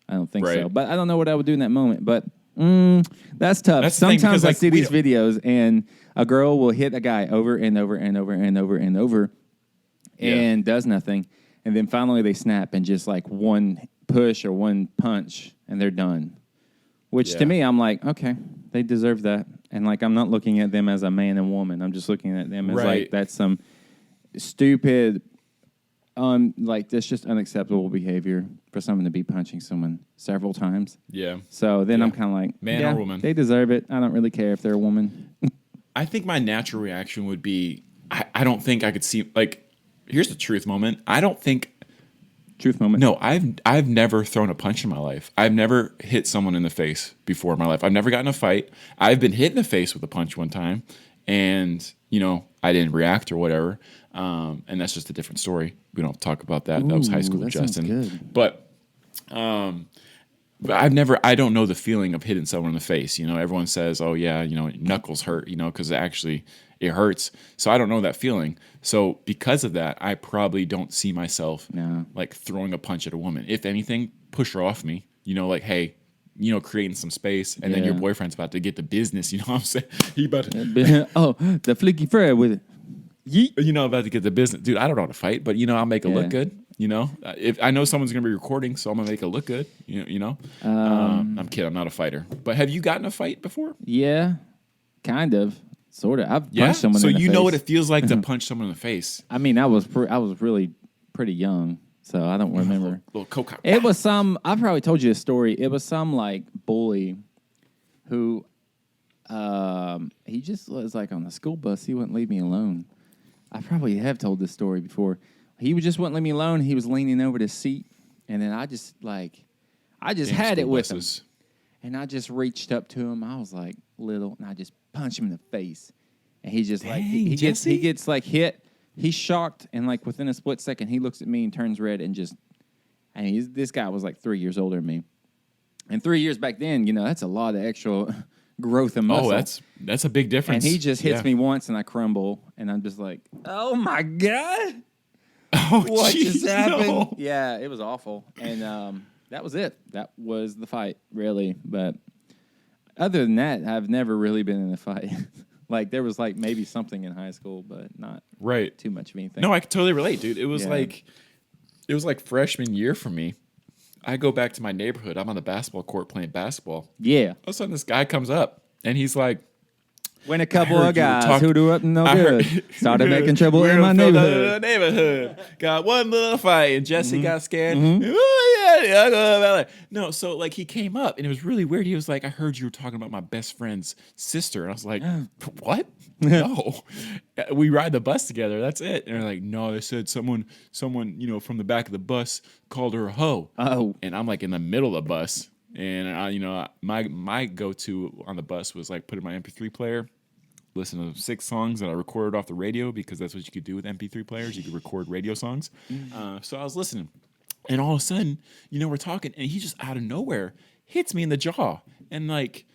I don't think so. But I don't know what I would do in that moment. But that's tough. That's Sometimes I see these videos and a girl will hit a guy over and over and over and over and over and does nothing. And then finally they snap and just one push or one punch and they're done. Which to me, I'm like, okay, they deserve that. And I'm not looking at them as a man and woman. I'm just looking at them as that's some stupid, that's just unacceptable behavior for someone to be punching someone several times. Yeah. So then I'm kind of like, man or woman. They deserve it. I don't really care if they're a woman. I think my natural reaction would be, I don't think I could see, here's the truth moment. I don't think. Truth moment. No, I've never thrown a punch in my life. I've never hit someone in the face before in my life. I've never gotten a fight. I've been hit in the face with a punch one time, and I didn't react or whatever. And that's just a different story. We don't talk about that. That was high school with Justin. Good. But I don't know the feeling of hitting someone in the face. Everyone says, oh yeah, knuckles hurt, because actually it hurts. So I don't know that feeling. So because of that, I probably don't see myself throwing a punch at a woman. If anything, push her off me, hey, creating some space, and then your boyfriend's about to get the business, you know what I'm saying? He about to the flicky Fred with it. Yeet. About to get the business. Dude, I don't know how to fight, but I'll make it look good. If I know someone's gonna be recording, so I'm gonna make it look good. I'm kidding. I'm not a fighter. But have you gotten a fight before? Yeah, kind of, sort of. I've punched someone. So in the face. Know what it feels like to punch someone in the face. I mean, I was really pretty young, so I don't remember. Little coke. It was some. I probably told you this story. It was some bully who he just was on the school bus. He wouldn't leave me alone. I probably have told this story before. He just wouldn't leave me alone. He was leaning over the seat, and then I just had it with him. And I just reached up to him. I was little, and I just punched him in the face. And he just he gets hit. He's shocked, and within a split second, he looks at me and turns red and just. And this guy was 3 years older than me, and 3 years back then, that's a lot of extra growth in muscle. Oh, that's a big difference. And he just hits me once, and I crumble, and I'm just like, oh my god. Oh, what geez, just happened? no. Yeah, it was awful. And that was it. That was the fight, really. But other than that, I've never really been in a fight. Like, there was, like, maybe something in high school, but not too much of anything. No, I can totally relate, dude. It was like freshman year for me. I go back to my neighborhood. I'm on the basketball court playing basketball. Yeah. All of a sudden, this guy comes up, and he's like, when a couple of guys who do up no good started making trouble in my neighborhood. Got one little fight, and Jesse got scared. Oh, yeah. No, so like he came up, and it was really weird. He was like, I heard you were talking about my best friend's sister. And I was like, what? No. We ride the bus together. That's it. And they're like, no, they said someone, from the back of the bus called her a hoe. Oh. And I'm like in the middle of the bus. And my go-to on the bus was like putting my MP3 player, listen to 6 songs that I recorded off the radio because that's what you could do with MP3 players. You could record radio songs. So I was listening, and all of a sudden, we're talking, and he just out of nowhere hits me in the jaw. And like,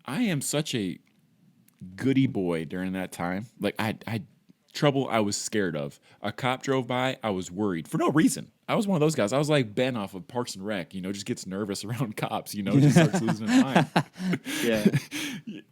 I am such a goody boy during that time. Like I trouble I was scared of. A cop drove by, I was worried for no reason. I was one of those guys. I was like Ben off of Parks and Rec, just gets nervous around cops, just starts losing his mind. Yeah.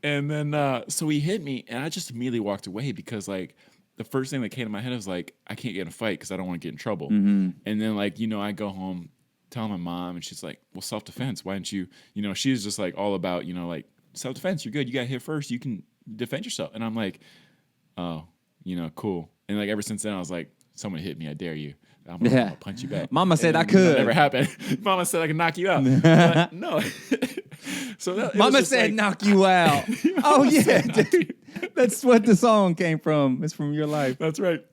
And then, so he hit me, and I just immediately walked away because, like, the first thing that came to my head was, like, I can't get in a fight because I don't want to get in trouble. Mm-hmm. And then, like, I go home, tell my mom, and she's like, well, self-defense. Why didn't you, she's just, like, all about, like, self-defense. You're good. You got hit first. You can defend yourself. And I'm like, oh, cool. And, like, ever since then, I was like, someone hit me. I dare you. I'm gonna punch you back. Mama said I could. That never happened. Mama said I could knock you out. But no. So Mama said knock you out. Oh yeah, dude. That's what the song came from. It's from your life. That's right.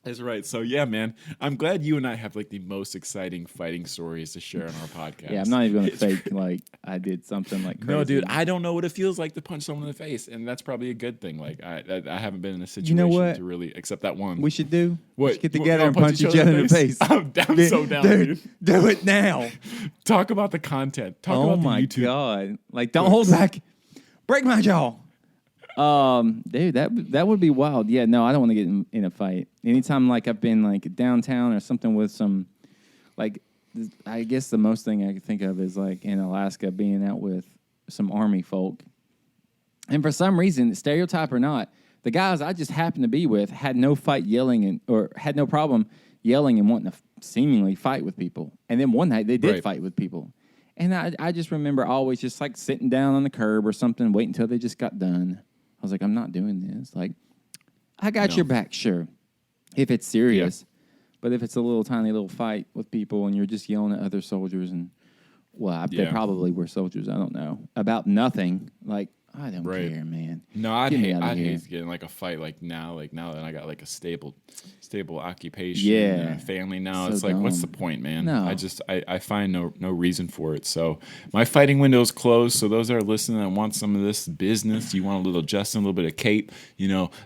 That's right. So yeah, man, I'm glad you and I have like the most exciting fighting stories to share on our podcast. Yeah, I'm not even gonna fake like I did something like crazy. No, dude, I don't know what it feels like to punch someone in the face, and that's probably a good thing. Like I haven't been in a situation to really accept that one. We should do. What? We should get together and punch each other in the face. I'm so down, dude. Do it now. Talk about the content. Talk about the YouTube. Oh my god! Like, don't hold back. Break my jaw. Dude, that would be wild. Yeah, no, I don't want to get in a fight. Anytime like I've been like downtown or something with some, like, I guess the most thing I can think of is like in Alaska being out with some army folk, and for some reason, stereotype or not, the guys I just happened to be with had no fight yelling or had no problem yelling and wanting to seemingly fight with people. And then one night they did fight with people, and I just remember always just like sitting down on the curb or something, waiting until they just got done. I was like, I'm not doing this. Like, I got your back, sure, if it's serious. Yeah. But if it's a little tiny little fight with people and you're just yelling at other soldiers and, they probably were soldiers, I don't know, about nothing, like, I don't care, man. No, I'd hate getting like a fight like now that I got like a stable occupation and a family now. So it's like, what's the point, man? No. I find no reason for it. So my fighting window is closed. So those that are listening that want some of this business, you want a little Justin, a little bit of Cape,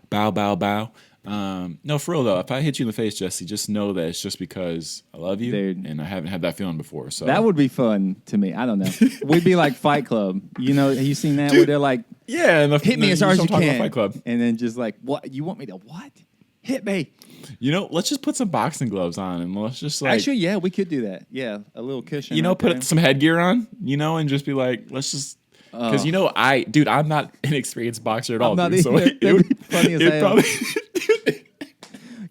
bow, bow, bow. No, for real though, if I hit you in the face, Jesse, just know that it's just because I love you, dude, and I haven't had that feeling before. So that would be fun to me. I don't know. We'd be like Fight Club. Have you seen that? Dude, where they're like, hit me as hard as you can. Fight Club. And then just like, what? You want me to what? Hit me. Let's just put some boxing gloves on and let's just like. Actually, yeah, we could do that. Yeah, a little cushion. Put some headgear on, and just be like, let's just. Because I'm not an experienced boxer at all. Dude, so it would be funny as hell.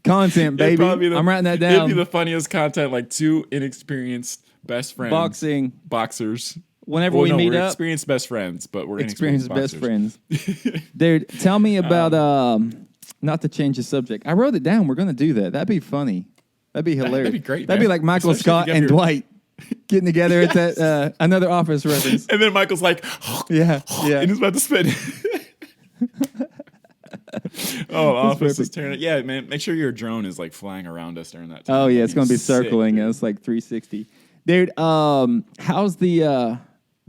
Content, baby. I'm writing that down. It'd be the funniest content, like two inexperienced best friends. Boxers. Whenever we meet up. Experienced best friends, but we're experienced best friends. Dude, tell me about, not to change the subject. I wrote it down. We're going to do that. That'd be funny. That'd be hilarious. That'd be great, That'd be like Michael Scott and Dwight getting together at that, another Office reference. And then Michael's like, yeah. And he's about to spit. Office is tearing it. Yeah, man. Make sure your drone is like flying around us during that time. Oh yeah, it's gonna be circling us like 360. Dude, how's the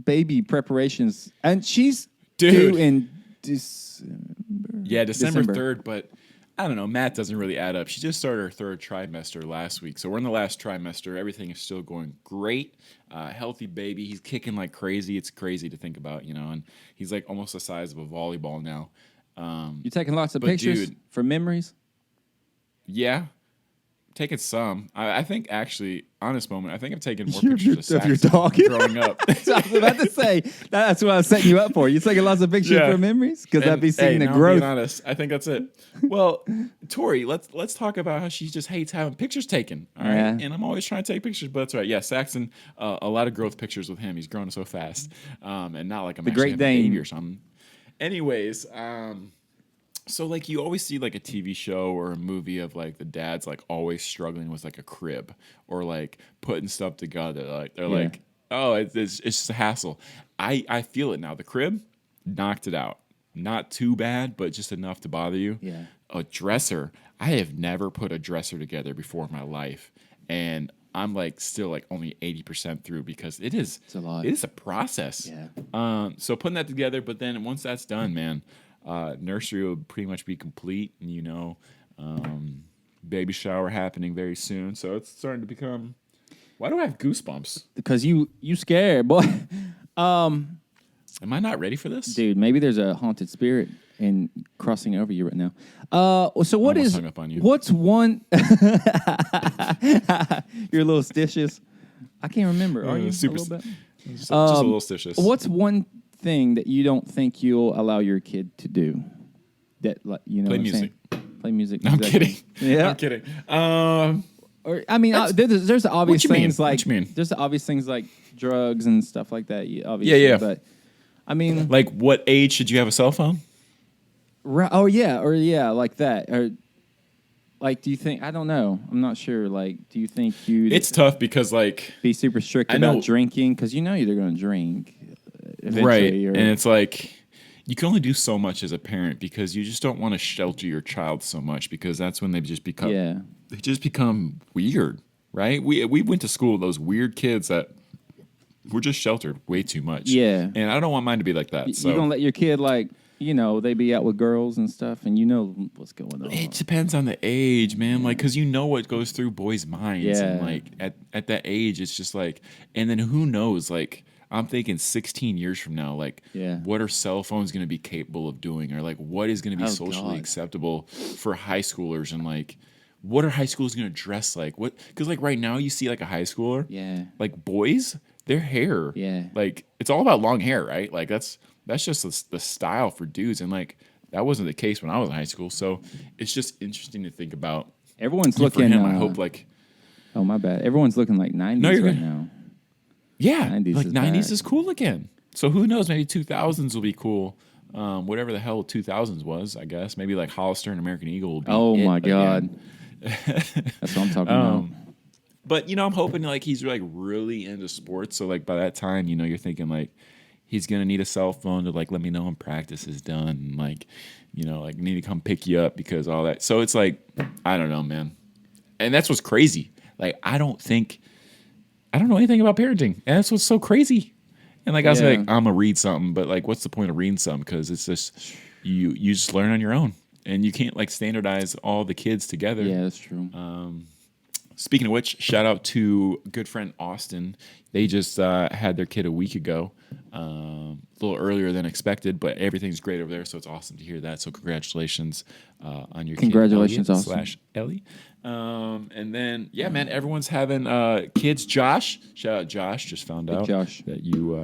baby preparations? And she's due in December. Yeah, December 3rd, but I don't know. Matt doesn't really add up. She just started her 3rd trimester last week, so we're in the last trimester. Everything is still going great. Healthy baby. He's kicking like crazy. It's crazy to think about, and he's like almost the size of a volleyball now. You taking lots of pictures for memories? Yeah, taken some. I think actually, honest moment, I think I've taken more Your- pictures of of your Saxon dog? growing up. So I was about to say that's what I was setting you up for. You taking lots of pictures Yeah. for memories because I'd be And, seeing the now I'm growth. being honest, I think that's it. Well, Tori, let's talk about how she just hates having pictures taken. All right, Yeah. and I'm always trying to take pictures, but that's right. Yeah, Saxon, a lot of growth pictures with him. He's growing so fast, and not like I'm actually Great having a Dane. baby or something. Anyways, so like you always see like a TV show or a movie of like the dad's like always struggling with like a crib or like putting stuff together. Like they're like, oh, it's just a hassle. I feel it now. The crib knocked it out. Not too bad, but just enough to bother you. Yeah. A dresser. I have never put a dresser together before in my life, and I'm like still like only 80% through because it's a lot. It is a process. Yeah. So putting that together, but then once that's done, man, nursery will pretty much be complete, and baby shower happening very soon. So it's starting to become. Why do I have goosebumps? Because you scared, boy. Am I not ready for this? Dude, maybe there's a haunted spirit in crossing over you right now. So what almost is? hung up on you. What's one? You're a little stitious. I can't remember. Are you super a little bit? Just a little stitious. What's one thing that you don't think you'll allow your kid to do? That like you know, Play what I'm music. saying? Play music. No, I'm kidding. Yeah, I'm kidding. Or I mean, there's the obvious you mean? things like What you mean? there's the obvious things like drugs and stuff like that. Obviously, Yeah. But I mean, Like, what age should you have a cell phone? oh yeah, like that, or like, do you think? I don't know. I'm not sure. Like, do you think you'd It's tough because, like, be super strict I know- about drinking because you know you're going to drink eventually? right, Or, and it's like you can only do so much as a parent because you just don't want to shelter your child so much because that's when they just become weird, right? We went to school with those weird kids that were just sheltered way too much. Yeah. and I don't want mine to be like that. So you're going to let your kid like. They be out with girls and stuff, and you know what's going on. it depends on the age, man. Like, because you know what goes through boys' minds, and Yeah. like at that age, it's just like, and then who knows? Like, I'm thinking 16 years from now, like, what are cell phones going to be capable of doing, or like, what is going to be socially acceptable for high schoolers, and like, what are high schoolers going to dress like? What? Because like right now, you see like a high schooler, like boys, their hair, like it's all about long hair, right? Like that's just the style for dudes, and like that wasn't the case when I was in high school. So it's just interesting to think about. Everyone's For looking. him, I hope like. Oh my bad. Everyone's looking like 90s right now. Yeah, 90s like is 90s back. is cool again. So who knows? Maybe 2000s will be cool. Whatever the hell 2000s was, I guess. Maybe like Hollister and American Eagle will be. Oh it my again. God. That's what I'm talking about. But I'm hoping like he's like really into sports. So like by that time, you're thinking like he's gonna need a cell phone to like let me know when practice is done, and like like need to come pick you up because all that. So it's like I don't know, man. And that's what's crazy. Like I don't know anything about parenting, and that's what's so crazy. And like I was like, I'm gonna read something, but like, what's the point of reading something? Because it's just you just learn on your own, and you can't like standardize all the kids together. Yeah, that's true. Speaking of which, shout out to good friend Austin. They just had their kid a week ago, a little earlier than expected, but everything's great over there, so it's awesome to hear that. So congratulations on your Congratulations, kid, Austin. Ellie. And then, yeah, man, everyone's having kids. Josh, shout out Josh, just found out Josh. that you,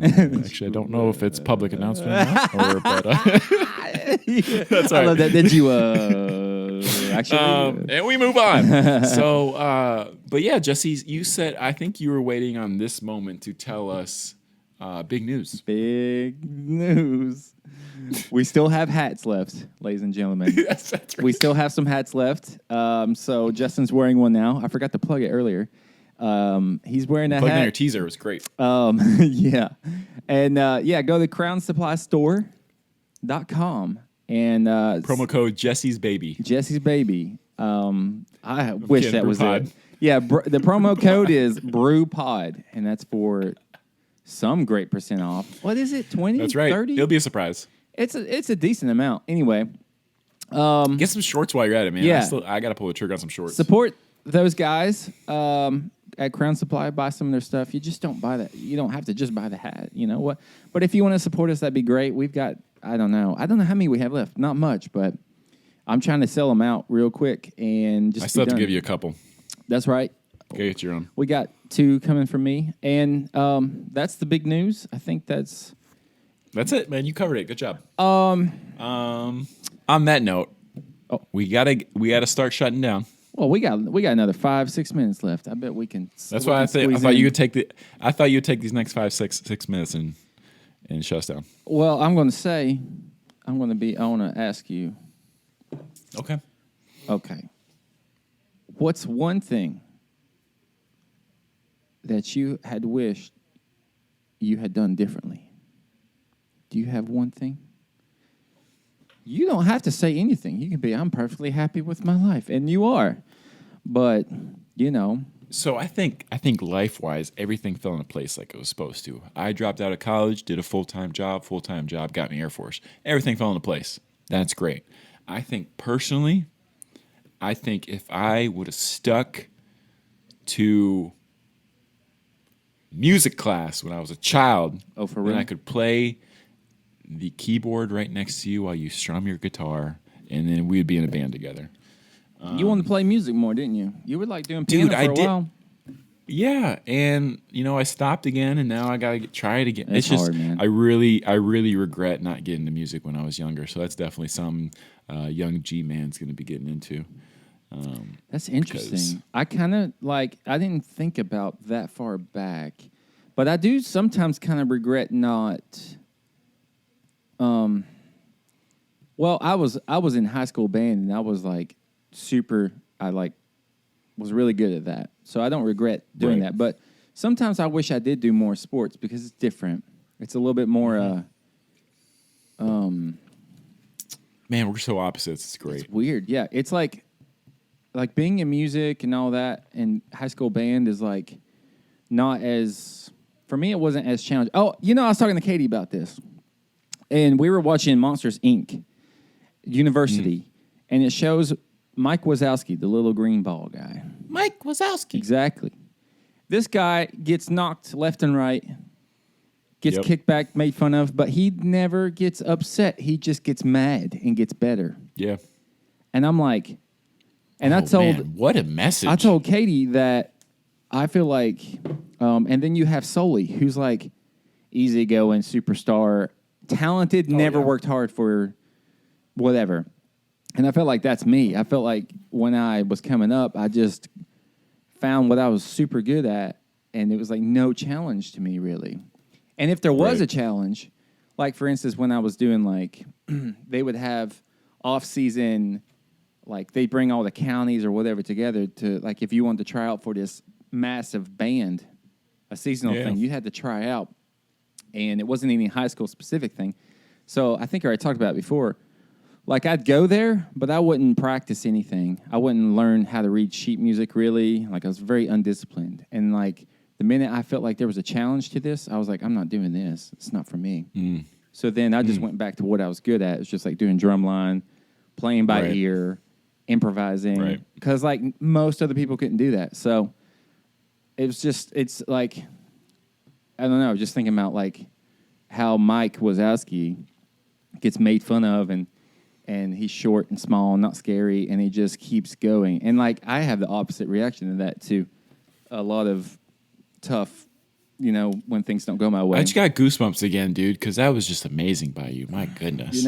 actually, I don't know if it's public announcement or not, but that's all I right. love that. Did you actually? And we move on. So, but yeah, Jesse, you said, I think you were waiting on this moment to tell us big news. Big news. We still have hats left, ladies and gentlemen. Yes, that's right. We still have some hats left. So Justin's wearing one now. I forgot to plug it earlier. He's wearing a Plugging in hat. your teaser was great. Yeah. And go to crownsupply.store.com and Promo code Jesse's Baby. Jesse's Baby. I wish kidding, that was Brewpod. it. Yeah, the promo code is BrewPod, and that's for some great % off. What is it? 20? That's right. 30? It'll be a surprise. It's a decent amount. Anyway, Get some shorts while you're at it, man. Yeah. I got to pull the trigger on some shorts. support those guys at Crown Supply. Buy some of their stuff. You just don't buy that. You don't have to just buy the hat. You know what? But if you want to support us, that'd be great. We've got I don't know how many we have left. Not much, but I'm trying to sell them out real quick and just. I still have to give you a couple. That's right. Get your own. We got 2 coming from me, and that's the big news. I think that's it, man. You covered it. Good job. On that note, we gotta start shutting down. Well, we got another 5-6 minutes left. I bet we can. That's why I thought you would take these next 5-6 minutes and shut us down. Well, I want to ask you. Okay. What's one thing that you had wished you had done differently? Do you have one thing? You don't have to say anything. You can be, I'm perfectly happy with my life. And you are. But, So I think life-wise, everything fell into place like it was supposed to. I dropped out of college, did a full-time job, got in the Air Force. Everything fell into place. That's great. I think personally, if I would have stuck to music class when I was a child, for real? then I could play the keyboard right next to you while you strum your guitar, and then we'd be in a band together. You wanted to play music more, didn't you? You were like doing piano for a while. Yeah, and I stopped again, and now I gotta try it again. It's hard, man. I really regret not getting into music when I was younger. So that's definitely something young G-man's gonna be getting into. That's interesting. I kind of I didn't think about that far back, but I do sometimes kind of regret not. Well, I was in high school band, and I was super. I was really good at that, so I don't regret doing that. But sometimes I wish I did do more sports because it's different. It's a little bit more. Man, we're so opposites. It's great. It's weird. Yeah, it's like being in music and all that, and high school band is not as. For me, it wasn't as challenging. Oh, I was talking to Katie about this, and we were watching Monsters Inc. University, and it shows Mike Wazowski, the little green ball guy. Mike Wazowski. Exactly. This guy gets knocked left and right, gets kicked back, made fun of, but he never gets upset. He just gets mad and gets better. Yeah. And I'm like, and I told... Man, what a message. I told Katie that I feel like... and then you have Sully, who's easygoing, superstar, talented, never worked hard for whatever. And I felt like that's me. I felt like when I was coming up, I just found what I was super good at, and it was no challenge to me, really. And if there was a challenge, for instance, when I was doing, they would have off-season, they bring all the counties or whatever together to, if you wanted to try out for this massive band, a seasonal thing, you had to try out. And it wasn't any high school specific thing. So I think I already talked about it before. I'd go there, but I wouldn't practice anything. I wouldn't learn how to read sheet music, really. I was very undisciplined. And, the minute I felt like there was a challenge to this, I was like, I'm not doing this. It's not for me. So then I just went back to what I was good at. It was just, doing drumline, playing by ear, improvising. Because, most other people couldn't do that. So it was just, I don't know, just thinking about, how Mike Wazowski gets made fun of, and he's short and small and not scary, and he just keeps going. And, I have the opposite reaction to that, too. A lot of tough, when things don't go my way. I just got goosebumps again, dude, because that was just amazing by you. My goodness.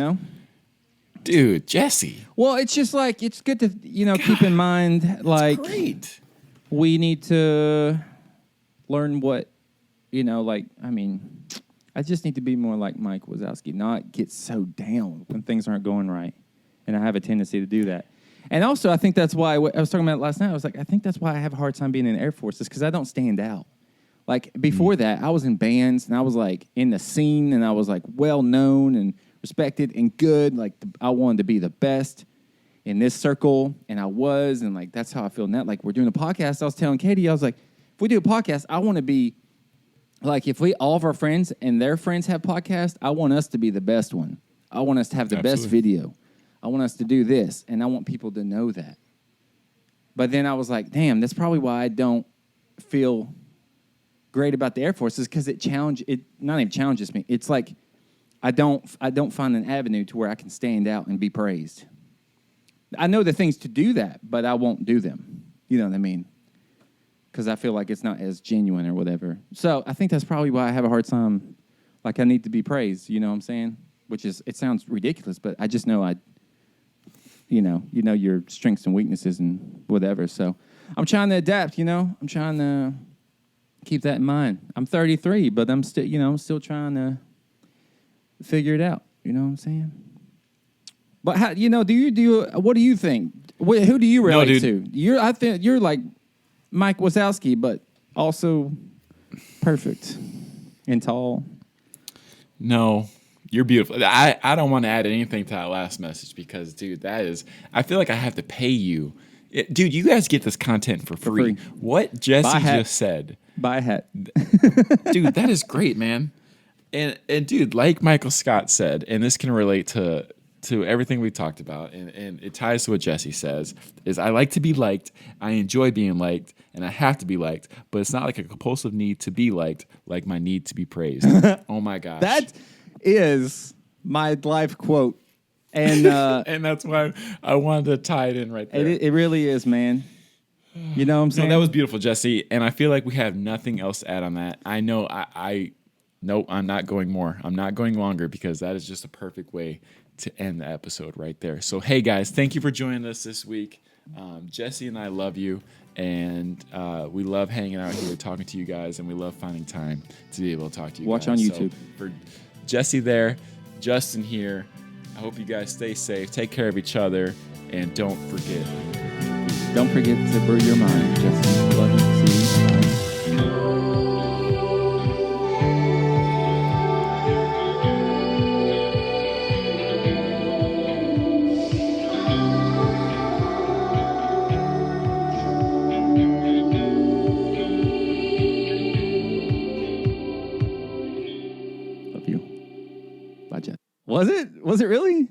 Dude, Jesse. Well, it's just, it's good to, keep in mind, great. We need to learn what, I just need to be more like Mike Wazowski, not get so down when things aren't going right. And I have a tendency to do that. And also, I think that's why, I was talking about it last night, I was I think that's why I have a hard time being in the Air Force, is because I don't stand out. Before that, I was in bands, and I was, in the scene, and I was, well-known and respected and good. I wanted to be the best in this circle, and I was, and, that's how I feel now. We're doing a podcast. I was telling Katie, I was if we do a podcast, I want to be... if all of our friends and their friends have podcasts, I want us to be the best one. I want us to have the best video. I want us to do this, and I want people to know that. But then I was damn, that's probably why I don't feel great about the Air Force, is because it not even challenges me. It's I don't find an avenue to where I can stand out and be praised. I know the things to do that, but I won't do them. You know what I mean? Because I feel like it's not as genuine or whatever. So I think that's probably why I have a hard time. Like, I need to be praised, you know what I'm saying? Which is, it sounds ridiculous, but I just know you know your strengths and weaknesses and whatever. So I'm trying to adapt, I'm trying to keep that in mind. I'm 33, but I'm still trying to figure it out. You know what I'm saying? But how, what do you think? Who do you relate to? I think you're like Mike Wazowski, but also perfect and tall. No, you're beautiful. I don't want to add anything to that last message because, dude, I feel like I have to pay you. Dude, you guys get this content for free. What Jesse just said. Buy a hat. Dude, that is great, man. And dude, like Michael Scott said, and this can relate to everything we talked about, and it ties to what Jesse says, is I like to be liked, I enjoy being liked, and I have to be liked, but it's not like a compulsive need to be liked, like my need to be praised. Oh my gosh. That is my life quote. And and that's why I wanted to tie it in right there. It really is, man. You know what I'm saying? No, that was beautiful, Jesse, and I feel like we have nothing else to add on that. I know no, I'm not going more. I'm not going longer because that is just a perfect way to end the episode right there. So, hey, guys, thank you for joining us this week. Jesse and I love you, and we love hanging out here, talking to you guys, and we love finding time to be able to talk to you Watch guys. on YouTube. So for Jesse there, Justin here, I hope you guys stay safe, take care of each other, and don't forget to brew your mind. Jesse, love you. See you. Bye. Was it really?